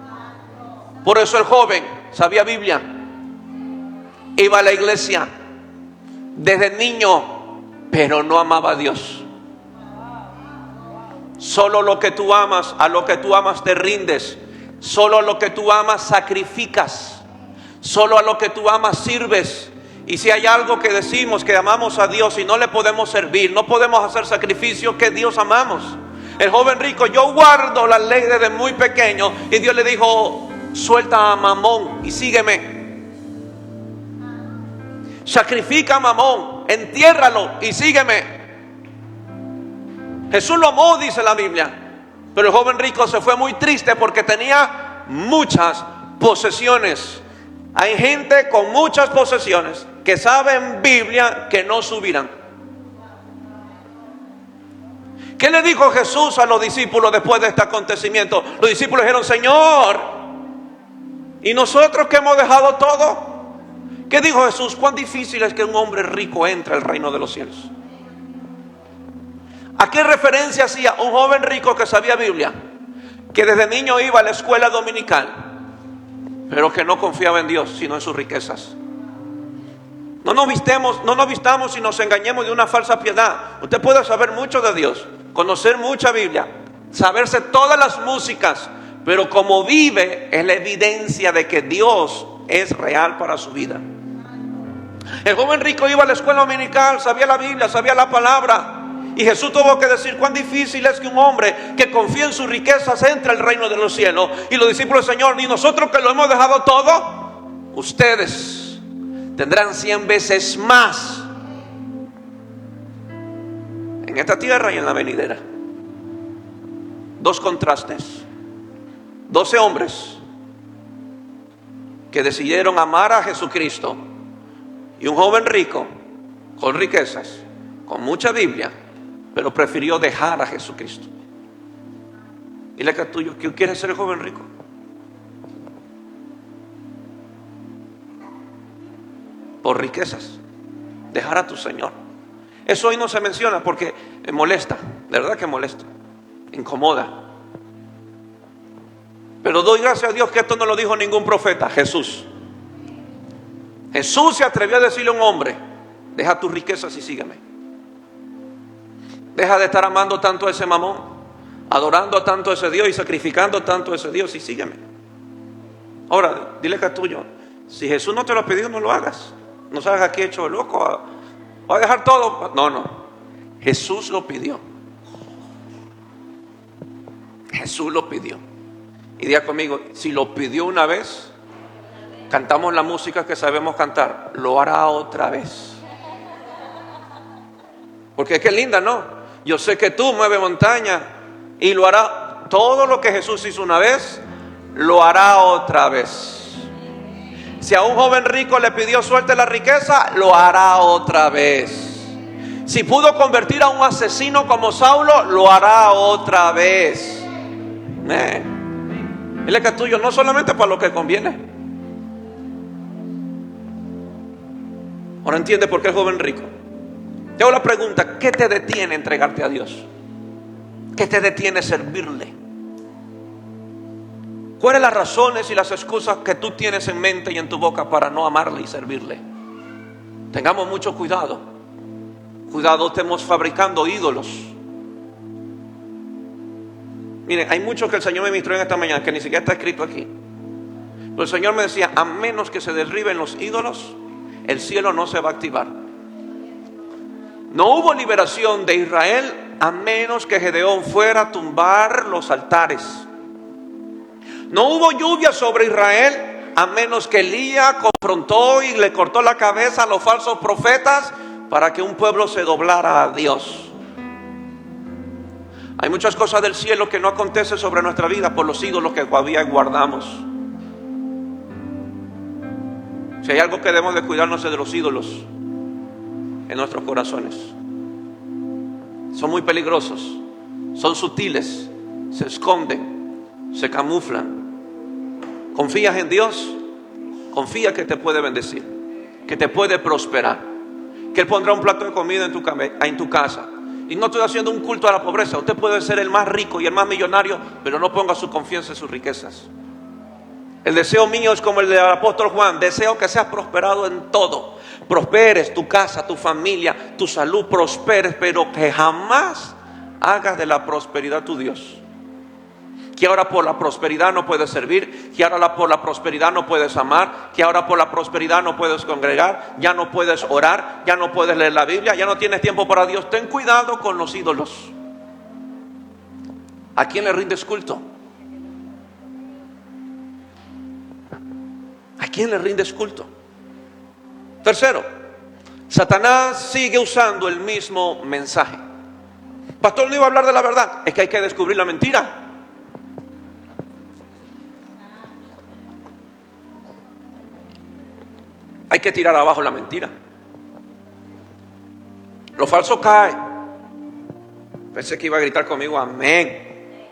Por eso el joven sabía Biblia, iba a la iglesia desde niño, pero no amaba a Dios. Solo lo que tú amas, a lo que tú amas te rindes. Solo a lo que tú amas sacrificas. Solo a lo que tú amas sirves. Y si hay algo que decimos que amamos a Dios y no le podemos servir, no podemos hacer sacrificio, que Dios amamos. El joven rico, yo guardo la ley desde muy pequeño, y Dios le dijo, suelta a Mamón y sígueme. Sacrifica a Mamón, entiérralo y sígueme. Jesús lo amó, dice la Biblia, pero el joven rico se fue muy triste porque tenía muchas posesiones. Hay gente con muchas posesiones que saben Biblia que no subirán. ¿Qué le dijo Jesús a los discípulos después de este acontecimiento? Los discípulos dijeron, Señor, ¿y nosotros que hemos dejado todo? ¿Qué dijo Jesús? ¿Cuán difícil es que un hombre rico entre al reino de los cielos? ¿A qué referencia hacía un joven rico que sabía Biblia, que desde niño iba a la escuela dominical, pero que no confiaba en Dios sino en sus riquezas? No nos vistamos y nos engañemos de una falsa piedad. Usted puede saber mucho de Dios, conocer mucha Biblia, saberse todas las músicas, pero como vive es la evidencia de que Dios es real para su vida. El joven rico iba a la escuela dominical, sabía la Biblia, sabía la palabra. Y Jesús tuvo que decir cuán difícil es que un hombre que confía en sus riquezas entre al reino de los cielos. Y los discípulos del Señor, ni nosotros que lo hemos dejado todo, ustedes tendrán 100 veces más en esta tierra y en la venidera. Dos contrastes. 12 hombres que decidieron amar a Jesucristo, y un joven rico con riquezas, con mucha Biblia, pero prefirió dejar a Jesucristo. Dile que es tuyo, ¿quién quiere ser el joven rico? Por riquezas, dejar a tu Señor. Eso hoy no se menciona porque molesta, de verdad que molesta, incomoda. Pero doy gracias a Dios que esto no lo dijo ningún profeta, Jesús. Jesús se atrevió a decirle a un hombre, deja tus riquezas y sígueme. Deja de estar amando tanto a ese mamón, adorando tanto a ese Dios y sacrificando tanto a ese Dios, y sígueme. Ahora, dile que es tuyo. Si Jesús no te lo ha pedido, no lo hagas. No salgas aquí hecho loco, va a dejar todo. No, Jesús lo pidió. Jesús lo pidió. Y diga conmigo, si lo pidió una vez, cantamos la música que sabemos cantar, lo hará otra vez. Porque es que linda, ¿no? Yo sé que tú mueves montaña y lo hará. Todo lo que Jesús hizo una vez, lo hará otra vez. Si a un joven rico le pidió suerte la riqueza, lo hará otra vez. Si pudo convertir a un asesino como Saulo, lo hará otra vez. Él es que es tuyo, no solamente para lo que conviene. Ahora entiende por qué el joven rico. Te hago la pregunta, ¿qué te detiene entregarte a Dios? ¿Qué te detiene servirle? ¿Cuáles son las razones y las excusas que tú tienes en mente y en tu boca para no amarle y servirle? Tengamos mucho cuidado. Cuidado, estemos fabricando ídolos. Miren, hay mucho que el Señor me ministró en esta mañana que ni siquiera está escrito aquí. Pero el Señor me decía, a menos que se derriben los ídolos, el cielo no se va a activar. No hubo liberación de Israel a menos que Gedeón fuera a tumbar los altares. No hubo lluvia sobre Israel a menos que Elías confrontó y le cortó la cabeza a los falsos profetas para que un pueblo se doblara a Dios. Hay muchas cosas del cielo que no acontecen sobre nuestra vida por los ídolos que todavía guardamos. Si hay algo que debemos de cuidarnos es de los ídolos en nuestros corazones. Son muy peligrosos, son sutiles, se esconden, se camuflan. ¿Confías en Dios? Confía que te puede bendecir, que te puede prosperar, que Él pondrá un plato de comida en tu casa. Y no estoy haciendo un culto a la pobreza. Usted puede ser el más rico y el más millonario, pero no ponga su confianza en sus riquezas. El deseo mío es como el del apóstol Juan. Deseo que seas prosperado en todo. Prosperes tu casa, tu familia, tu salud, prosperes, pero que jamás hagas de la prosperidad tu Dios. Que ahora por la prosperidad no puedes servir, que ahora por la prosperidad no puedes amar, que ahora por la prosperidad no puedes congregar, ya no puedes orar, ya no puedes leer la Biblia, ya no tienes tiempo para Dios. Ten cuidado con los ídolos. ¿A quién le rindes culto? ¿A quién le rindes culto? Tercero, Satanás sigue usando el mismo mensaje. Pastor, no iba a hablar de la verdad. Es que hay que descubrir la mentira. Hay que tirar abajo la mentira. Lo falso cae. Pensé que iba a gritar conmigo, amén.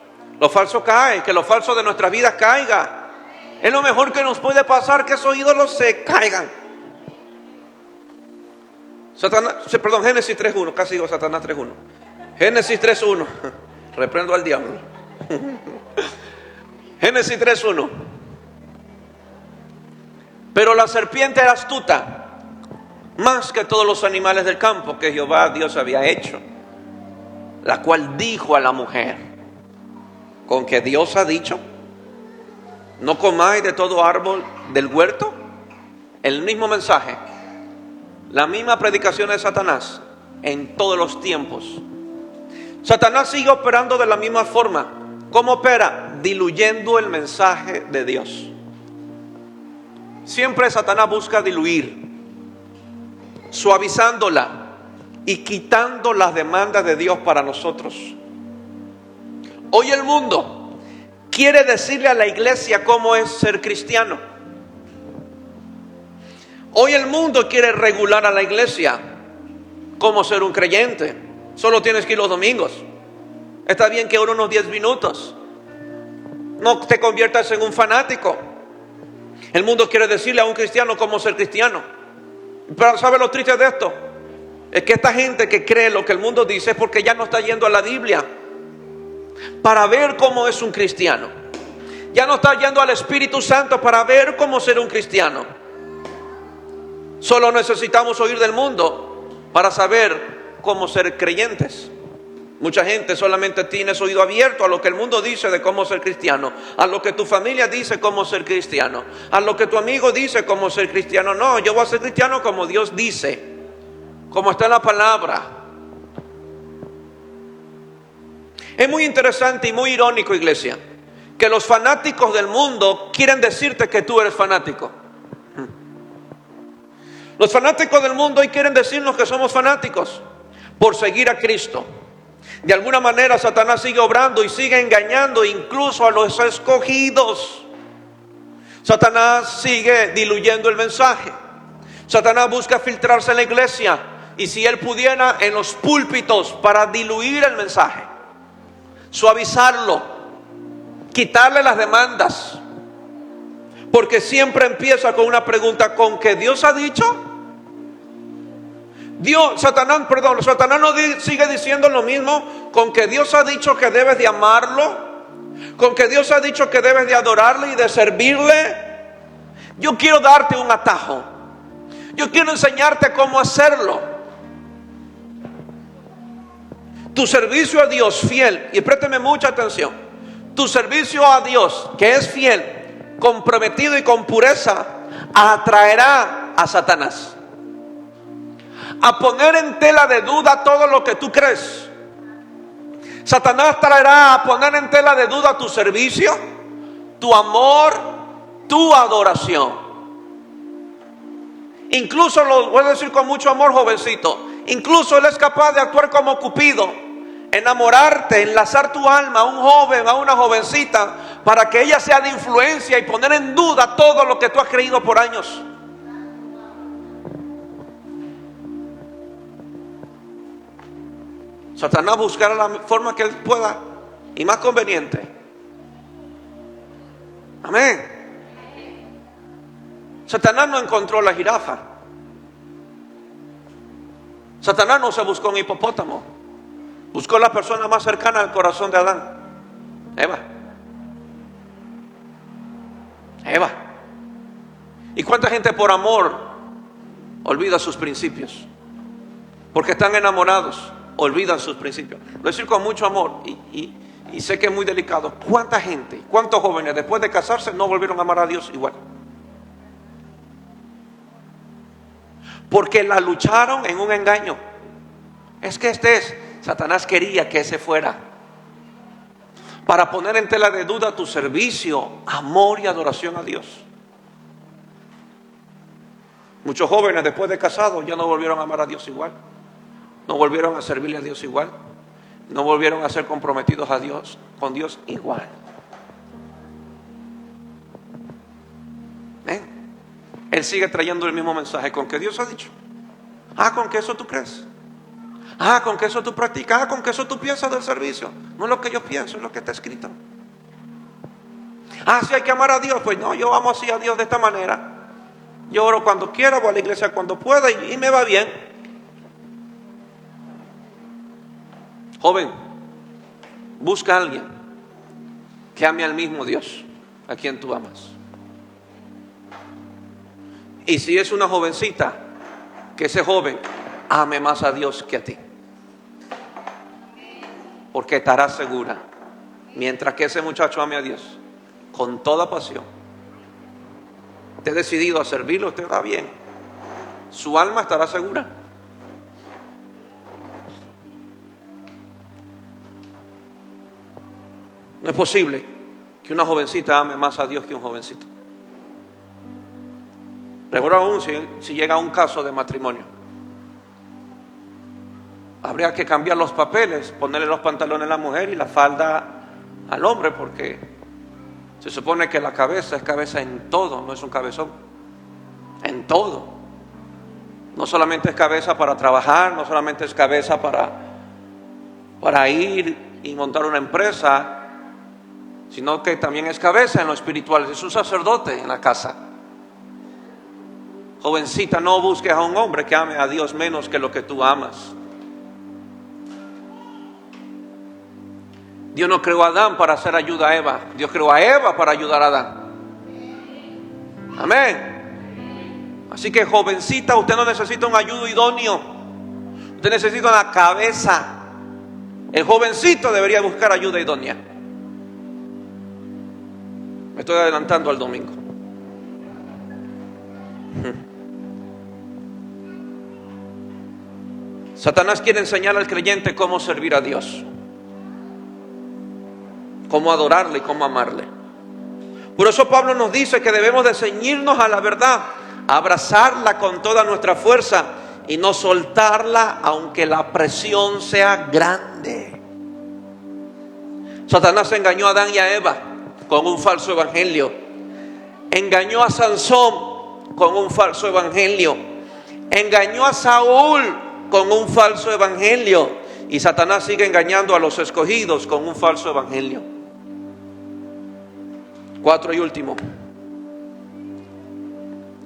Lo falso cae, que lo falso de nuestras vidas caiga. Es lo mejor que nos puede pasar, que esos ídolos se caigan. Génesis 3.1, casi digo Satanás 3.1. Génesis 3.1, reprendo al diablo. Génesis 3.1. Pero la serpiente era astuta, más que todos los animales del campo que Jehová Dios había hecho, la cual dijo a la mujer: ¿con que Dios ha dicho? ¿No comáis de todo árbol del huerto? El mismo mensaje, la misma predicación de Satanás en todos los tiempos. Satanás sigue operando de la misma forma. ¿Cómo opera? Diluyendo el mensaje de Dios. Siempre Satanás busca diluir, suavizándola y quitando las demandas de Dios para nosotros. Hoy el mundo quiere decirle a la iglesia cómo es ser cristiano. Hoy el mundo quiere regular a la iglesia cómo ser un creyente. Solo tienes que ir los domingos. Está bien que ore unos 10 minutos. No te conviertas en un fanático. El mundo quiere decirle a un cristiano cómo ser cristiano. Pero ¿sabe lo triste de esto? Es que esta gente que cree lo que el mundo dice es porque ya no está yendo a la Biblia para ver cómo es un cristiano. Ya no está yendo al Espíritu Santo para ver cómo ser un cristiano. Solo necesitamos oír del mundo para saber cómo ser creyentes. Mucha gente solamente tiene su oído abierto a lo que el mundo dice de cómo ser cristiano, a lo que tu familia dice cómo ser cristiano, a lo que tu amigo dice cómo ser cristiano. No, yo voy a ser cristiano como Dios dice, como está en la palabra. Es muy interesante y muy irónico, iglesia, que los fanáticos del mundo quieren decirte que tú eres fanático. Los fanáticos del mundo hoy quieren decirnos que somos fanáticos por seguir a Cristo. De alguna manera Satanás sigue obrando y sigue engañando incluso a los escogidos. Satanás sigue diluyendo el mensaje. Satanás busca filtrarse en la iglesia, y si él pudiera, en los púlpitos, para diluir el mensaje, suavizarlo, quitarle las demandas. Porque siempre empieza con una pregunta: ¿con qué Dios ha dicho? Satanás no sigue diciendo lo mismo. Con que Dios ha dicho que debes de amarlo, con que Dios ha dicho que debes de adorarle y de servirle, yo quiero darte un atajo. Yo quiero enseñarte cómo hacerlo. Tu servicio a Dios fiel, y présteme mucha atención, tu servicio a Dios que es fiel, comprometido y con pureza, atraerá a Satanás a poner en tela de duda todo lo que tú crees. Satanás traerá a poner en tela de duda tu servicio, tu amor, tu adoración. Incluso, lo voy a decir con mucho amor, jovencito, incluso él es capaz de actuar como Cupido, enamorarte, enlazar tu alma a un joven, a una jovencita, para que ella sea de influencia y poner en duda todo lo que tú has creído por años. Satanás buscará la forma que él pueda y más conveniente. Amén. Satanás no encontró la jirafa. Satanás no se buscó un hipopótamo. Buscó la persona más cercana al corazón de Adán, Eva. ¿Y cuánta gente por amor olvida sus principios? Porque están enamorados, olvidan sus principios. Lo voy a decir con mucho amor y sé que es muy delicado. ¿Cuánta gente, cuántos jóvenes después de casarse no volvieron a amar a Dios igual? Porque la lucharon en un engaño. Es que Satanás quería que ese fuera, para poner en tela de duda tu servicio, amor y adoración a Dios. Muchos jóvenes después de casados ya no volvieron a amar a Dios igual, no volvieron a servirle a Dios igual, no volvieron a ser comprometidos a Dios, con Dios igual. Él sigue trayendo el mismo mensaje, con que Dios ha dicho. Con que eso tú crees. Con que eso tú practicas. Con que eso tú piensas del servicio. No es lo que yo pienso, es lo que está escrito. Si hay que amar a Dios. Pues no, yo amo así a Dios de esta manera. Yo oro cuando quiera, voy a la iglesia cuando pueda y me va bien. Joven, busca a alguien que ame al mismo Dios a quien tú amas. Y si es una jovencita, que ese joven ame más a Dios que a ti. Porque estará segura, mientras que ese muchacho ame a Dios con toda pasión, esté decidido a servirlo, usted está bien, su alma estará segura. No es posible que una jovencita ame más a Dios que un jovencito. Recuerdo aún si llega a un caso de matrimonio, habría que cambiar los papeles, ponerle los pantalones a la mujer y la falda al hombre, porque se supone que la cabeza es cabeza en todo, no es un cabezón, en todo. No solamente es cabeza para trabajar, no solamente es cabeza para ir y montar una empresa, sino que también es cabeza en lo espiritual, es un sacerdote en la casa. Jovencita, no busques a un hombre que ame a Dios menos que lo que tú amas. Dios no creó a Adán para hacer ayuda a Eva. Dios creó a Eva para ayudar a Adán. Amén. Así que jovencita, usted no necesita un ayudo idóneo. Usted necesita una cabeza. El jovencito debería buscar ayuda idónea. Me estoy adelantando al domingo. Satanás quiere enseñar al creyente cómo servir a Dios, cómo adorarle y cómo amarle. Por eso Pablo nos dice que debemos de ceñirnos a la verdad, abrazarla con toda nuestra fuerza y no soltarla aunque la presión sea grande. Satanás engañó a Adán y a Eva con un falso evangelio. Engañó a Sansón con un falso evangelio. Engañó a Saúl con un falso evangelio. Y Satanás sigue engañando a los escogidos con un falso evangelio. 4 y último.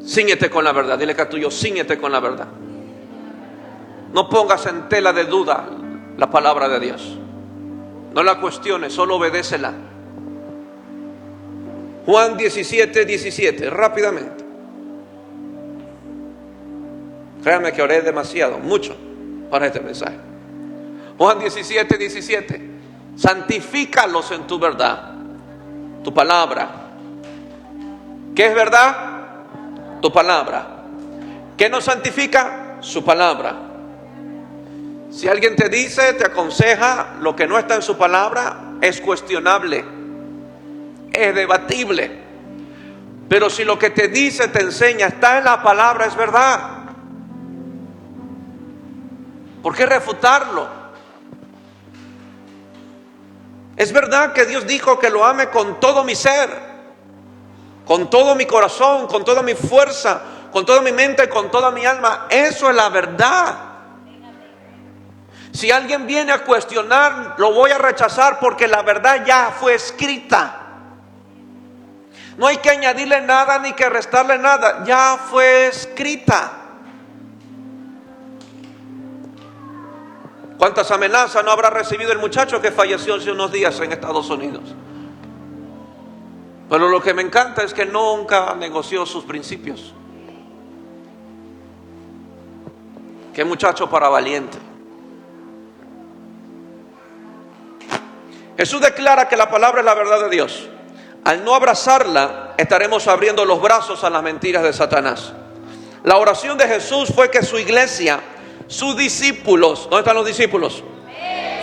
Cíñete con la verdad. Dile que a tuyo, cíñete con la verdad. No pongas en tela de duda la palabra de Dios. No la cuestiones, solo obedécela. Juan 17:17, rápidamente. Créanme que oré demasiado, mucho, para este mensaje. Juan 17:17. Santifícalos en tu verdad, tu palabra. ¿Qué es verdad? Tu palabra. ¿Qué nos santifica? Su palabra. Si alguien te dice, te aconseja lo que no está en su palabra, es cuestionable, es debatible. Pero si lo que te dice, te enseña, está en la palabra, es verdad. ¿Por qué refutarlo? Es verdad que Dios dijo que lo ame con todo mi ser, con todo mi corazón, con toda mi fuerza, con toda mi mente, con toda mi alma. Eso es la verdad. Si alguien viene a cuestionar, lo voy a rechazar porque la verdad ya fue escrita. No hay que añadirle nada ni que restarle nada, ya fue escrita. ¿Cuántas amenazas no habrá recibido el muchacho que falleció hace unos días en Estados Unidos? Pero lo que me encanta es que nunca negoció sus principios. Qué muchacho para valiente. Jesús declara que la palabra es la verdad de Dios. Al no abrazarla, estaremos abriendo los brazos a las mentiras de Satanás. La oración de Jesús fue que su iglesia, sus discípulos, ¿dónde están los discípulos?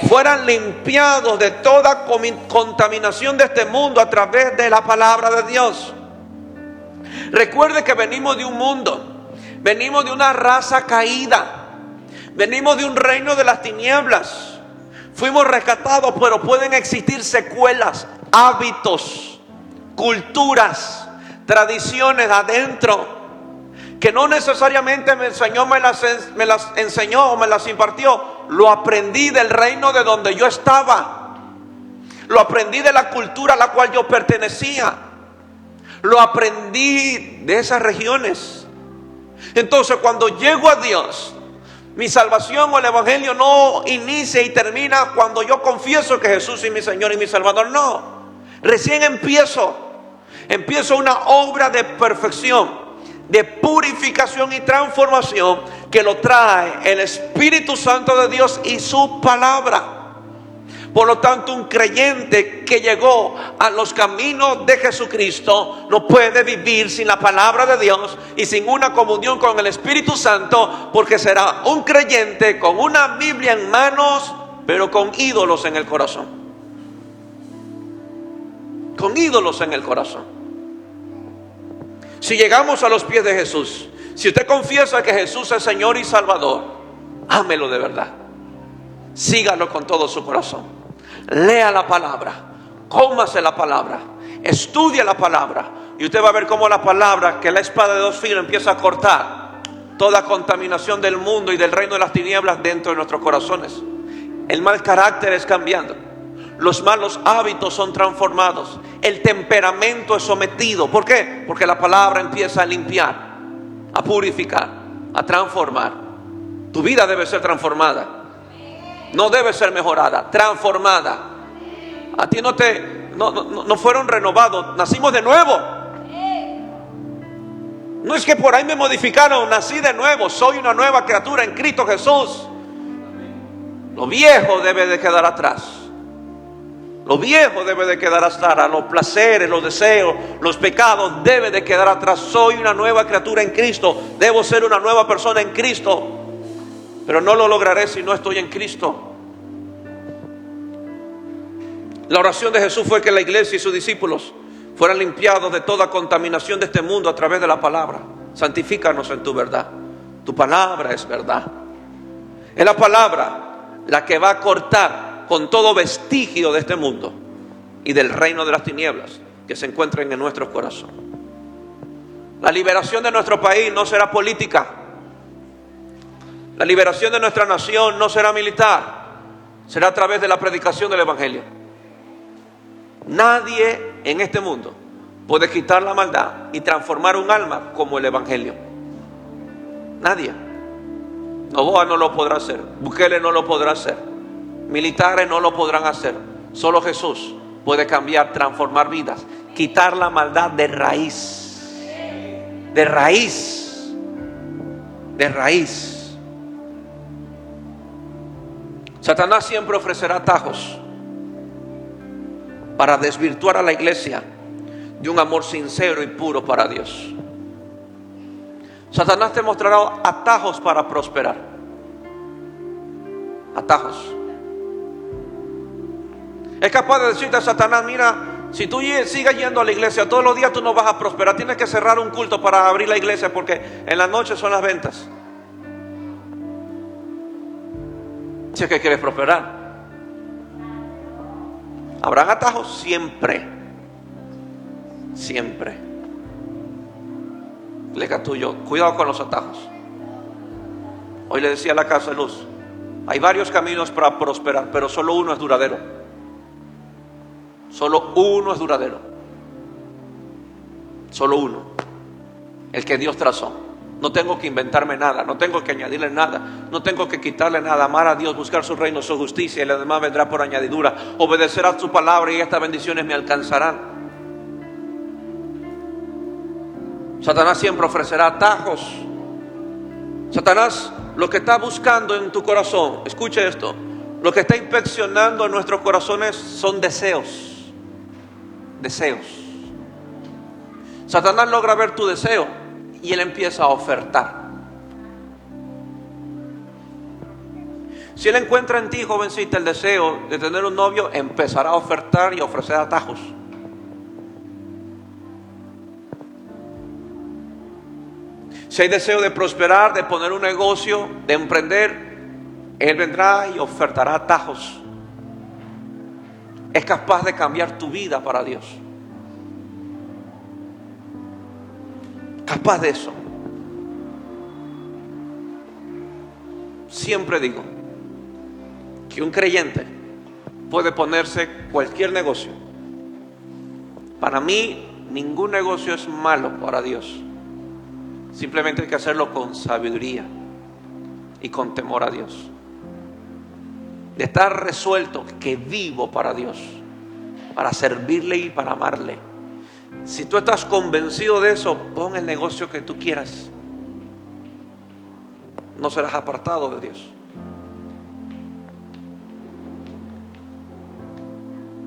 Fueran limpiados de toda contaminación de este mundo a través de la palabra de Dios. Recuerde que venimos de un mundo, venimos de una raza caída, venimos de un reino de las tinieblas. Fuimos rescatados, pero pueden existir secuelas, hábitos, culturas, tradiciones adentro que no necesariamente me enseñó, me las enseñó o me las impartió. Lo aprendí del reino de donde yo estaba. Lo aprendí de la cultura a la cual yo pertenecía. Lo aprendí de esas regiones. Entonces, cuando llego a Dios, mi salvación o el evangelio no inicia y termina cuando yo confieso que Jesús es mi Señor y mi Salvador. No, recién empiezo una obra de perfección, de purificación y transformación que lo trae el Espíritu Santo de Dios y su palabra. Por lo tanto, un creyente que llegó a los caminos de Jesucristo no puede vivir sin la palabra de Dios y sin una comunión con el Espíritu Santo, porque será un creyente con una Biblia en manos, pero con ídolos en el corazón. Con ídolos en el corazón. Si llegamos a los pies de Jesús, si usted confiesa que Jesús es Señor y Salvador, ámelo de verdad. Sígalo con todo su corazón. Lea la palabra, cómase la palabra, estudia la palabra, y usted va a ver cómo la palabra, que es la espada de dos filos, empieza a cortar toda contaminación del mundo y del reino de las tinieblas dentro de nuestros corazones. El mal carácter es cambiando, los malos hábitos son transformados, el temperamento es sometido. ¿Por qué? Porque la palabra empieza a limpiar, a purificar, a transformar. Tu vida debe ser transformada. No debe ser mejorada, transformada. A ti no fueron renovados, nacimos de nuevo. No es que por ahí me modificaron, nací de nuevo, soy una nueva criatura en Cristo Jesús. Lo viejo debe de quedar atrás. Lo viejo debe de quedar atrás, los placeres, los deseos, los pecados deben de quedar atrás. Soy una nueva criatura en Cristo, debo ser una nueva persona en Cristo. Pero no lo lograré si no estoy en Cristo. La oración de Jesús fue que la iglesia y sus discípulos fueran limpiados de toda contaminación de este mundo a través de la palabra. Santifícanos en tu verdad. Tu palabra es verdad. Es la palabra la que va a cortar con todo vestigio de este mundo y del reino de las tinieblas que se encuentren en nuestros corazones. La liberación de nuestro país no será política. La liberación de nuestra nación no será militar, será a través de la predicación del evangelio. Nadie en este mundo puede quitar la maldad y transformar un alma como el evangelio. Nadie. Noboa no lo podrá hacer, Bukele no lo podrá hacer, militares no lo podrán hacer. Solo Jesús puede cambiar, transformar vidas quitar la maldad de raíz. De raíz. De raíz. Satanás siempre ofrecerá atajos para desvirtuar a la iglesia de un amor sincero y puro para Dios. Satanás te mostrará atajos para prosperar. Atajos. Es capaz de decirte a Satanás: mira, si tú sigues yendo a la iglesia todos los días, tú no vas a prosperar. Tienes que cerrar un culto para abrir la iglesia, porque en la noche son las ventas. Si es que quieres prosperar. ¿Habrán atajos? Siempre. Siempre. Lega tuyo, cuidado con los atajos. Hoy le decía a la Casa de Luz: hay varios caminos para prosperar, pero solo uno es duradero. Solo uno es duradero. Solo uno. El que Dios trazó. No tengo que inventarme nada, no tengo que añadirle nada, no tengo que quitarle nada. Amar a Dios, buscar su reino, su justicia, y lo demás vendrá por añadidura. Obedecer a su palabra y estas bendiciones me alcanzarán. Satanás siempre ofrecerá atajos. Satanás, lo que está buscando en tu corazón, escuche esto, lo que está inspeccionando en nuestros corazones son deseos. Deseos. Satanás logra ver tu deseo y él empieza a ofertar. Si él encuentra en ti, jovencita, el deseo de tener un novio, empezará a ofertar y a ofrecer atajos. Si hay deseo de prosperar, de poner un negocio, de emprender, él vendrá y ofertará atajos. Es capaz de cambiar tu vida para Dios. Capaz de eso. Siempre digo que un creyente puede ponerse cualquier negocio. Para mí, ningún negocio es malo para Dios. Simplemente hay que hacerlo con sabiduría y con temor a Dios. De estar resuelto que vivo para Dios, para servirle y para amarle. Si tú estás convencido de eso, pon el negocio que tú quieras. No serás apartado de Dios.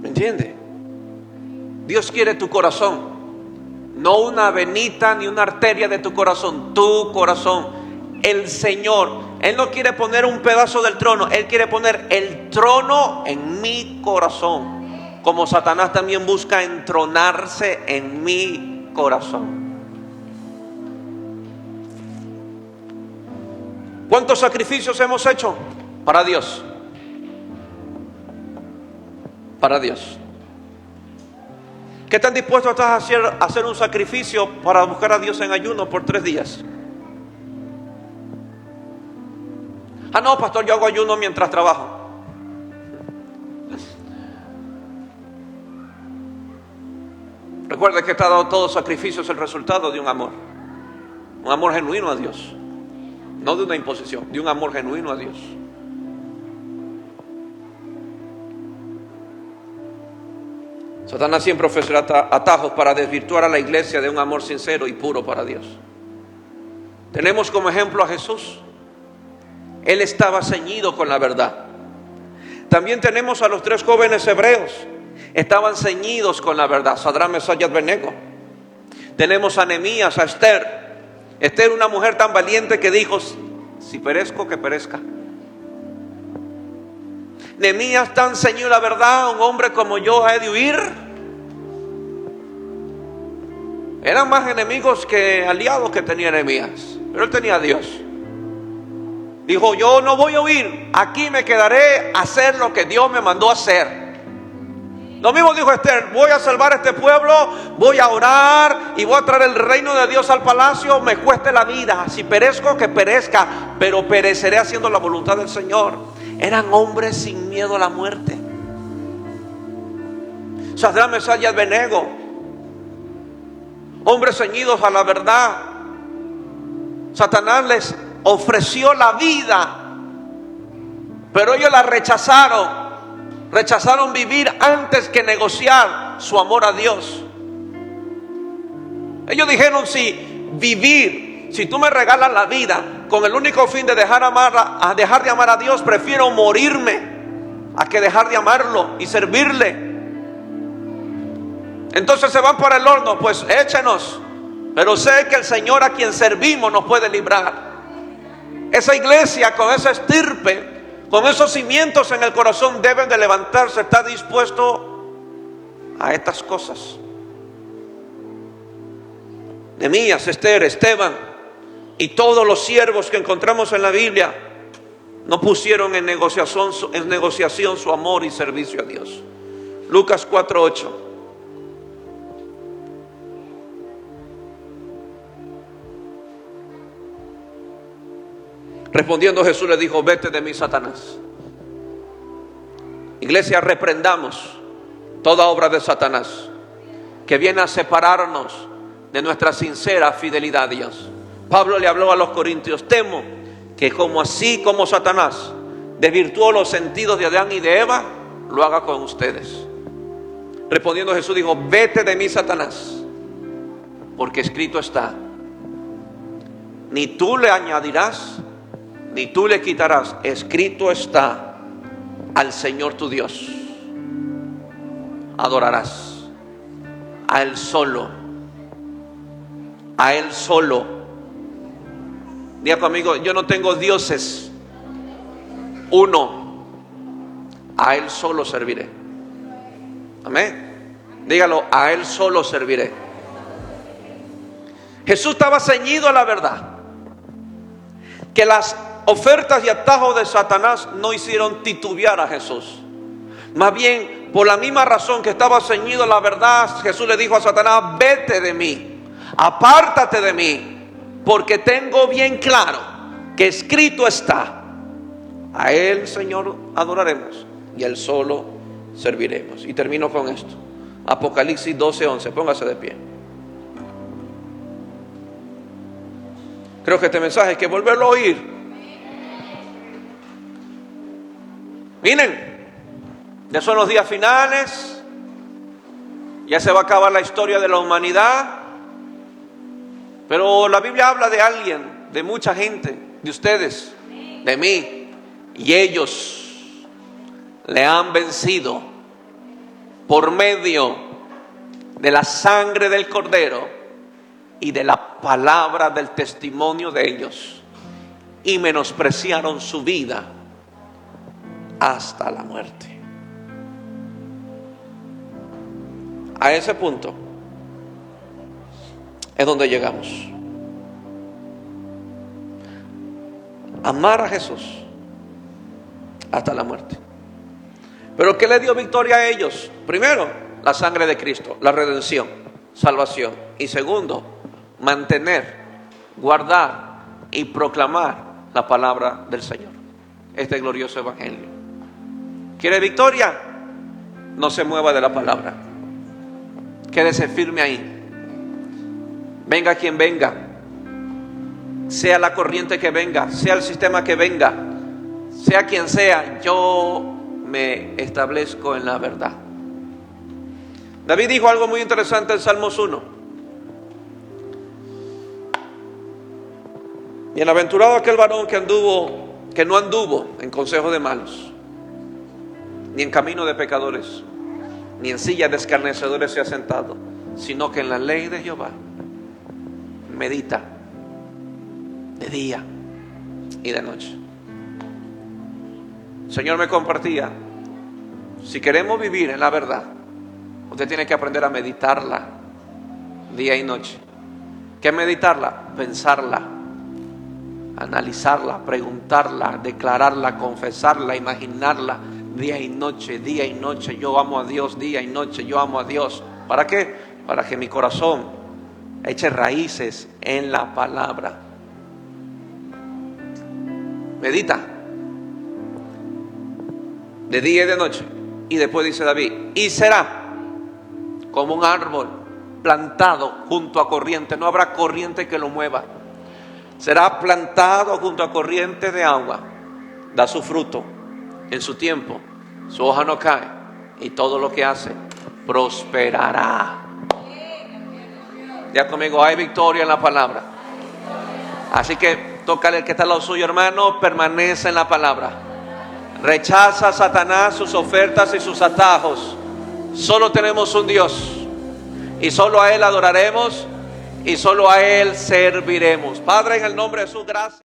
¿Me entiende? Dios quiere tu corazón. No una venita ni una arteria de tu corazón. Tu corazón. El Señor. Él no quiere poner un pedazo del trono. Él quiere poner el trono en mi corazón. Como Satanás también busca entronarse en mi corazón. ¿Cuántos sacrificios hemos hecho para Dios? Para Dios. ¿Qué tan dispuesto estás a hacer un sacrificio para buscar a Dios en ayuno por 3 días? Ah, no, pastor, yo hago ayuno mientras trabajo. Recuerda que todo sacrificio es el resultado de un amor genuino a Dios, no de una imposición, de un amor genuino a Dios. Satanás siempre ofrecerá atajos para desvirtuar a la iglesia de un amor sincero y puro para Dios. Tenemos como ejemplo a Jesús. Él estaba ceñido con la verdad. También tenemos a los 3 jóvenes hebreos. Estaban ceñidos con la verdad. Sadrach, Mesach y Abednego. Tenemos a Nehemías, a Esther. Esther, una mujer tan valiente que dijo: si perezco, que perezca. Nehemías, tan ceñido la verdad, un hombre como yo ha de huir. Eran más enemigos que aliados que tenía Nehemías, pero él tenía a Dios. Dijo: yo no voy a huir, aquí me quedaré a hacer lo que Dios me mandó a hacer. Lo mismo dijo Esther: voy a salvar a este pueblo, voy a orar y voy a traer el reino de Dios al palacio, me cueste la vida. Si perezco, que perezca, pero pereceré haciendo la voluntad del Señor. Eran hombres sin miedo a la muerte. Sadrach, Mesach y Abednego, hombres ceñidos a la verdad. Satanás les ofreció la vida, pero ellos la rechazaron. Rechazaron vivir antes que negociar su amor a Dios. Ellos dijeron, si tú me regalas la vida con el único fin de dejar de amar a Dios, prefiero morirme a que dejar de amarlo y servirle. Entonces se van para el horno, pues échenos, pero sé que el Señor a quien servimos nos puede librar. Esa iglesia con esa estirpe, con esos cimientos en el corazón, deben de levantarse, está dispuesto a estas cosas. Nehemías, Esther, Esteban y todos los siervos que encontramos en la Biblia no pusieron en negociación su amor y servicio a Dios. Lucas 4:8. Respondiendo Jesús le dijo: vete de mí, Satanás. Iglesia, reprendamos toda obra de Satanás que viene a separarnos de nuestra sincera fidelidad a Dios. Pablo le habló a los corintios: temo que así como Satanás desvirtuó los sentidos de Adán y de Eva, lo haga con ustedes. Respondiendo Jesús dijo: vete de mí, Satanás, porque escrito está: ni tú le añadirás ni tú le quitarás. Escrito está: al Señor tu Dios adorarás, a Él solo, a Él solo. Diga conmigo: yo no tengo dioses, uno, a Él solo serviré. Amén. Dígalo: a Él solo serviré. Jesús estaba ceñido a la verdad, que las ofertas y atajos de Satanás no hicieron titubear a Jesús. Más bien, por la misma razón que estaba ceñido a la verdad, Jesús le dijo a Satanás: vete de mí, apártate de mí, porque tengo bien claro que escrito está: a Él, Señor, adoraremos y a Él solo serviremos. Y termino con esto. Apocalipsis 12:11. Póngase de pie. Creo que este mensaje hay que volverlo a oír. Miren, ya son los días finales, ya se va a acabar la historia de la humanidad, pero la Biblia habla de alguien, de mucha gente, de ustedes, de mí, y ellos le han vencido por medio de la sangre del Cordero y de la palabra del testimonio de ellos, y menospreciaron su vida hasta la muerte. A ese punto es donde llegamos. Amar a Jesús hasta la muerte. Pero ¿qué le dio victoria a ellos? Primero, la sangre de Cristo, la redención, salvación. Y segundo, mantener, guardar y proclamar la palabra del Señor, este glorioso evangelio. ¿Quiere victoria? No se mueva de la palabra, quédese firme ahí. Venga quien venga, sea la corriente que venga, sea el sistema que venga, sea quien sea, yo me establezco en la verdad. David dijo algo muy interesante en Salmos 1. Bienaventurado aquel varón que no anduvo en consejo de malos, ni en camino de pecadores, ni en silla de escarnecedores se ha sentado, sino que en la ley de Jehová medita de día y de noche. El Señor me compartía: si queremos vivir en la verdad, usted tiene que aprender a meditarla día y noche. ¿Qué es meditarla? Pensarla, analizarla, preguntarla, declararla, confesarla, imaginarla día y noche, día y noche. Yo amo a Dios, día y noche yo amo a Dios. ¿Para qué? Para que mi corazón eche raíces en la palabra. Medita de día y de noche. Y después dice David: y será como un árbol plantado junto a corriente. No habrá corriente que lo mueva. Será plantado junto a corriente de agua. Da su fruto en su tiempo, su hoja no cae, y todo lo que hace prosperará. Ya conmigo, hay victoria en la palabra. Así que tócale el que está al lado suyo, hermano, permanece en la palabra. Rechaza a Satanás sus ofertas y sus atajos. Solo tenemos un Dios y solo a Él adoraremos y solo a Él serviremos. Padre, en el nombre de Jesús, gracias.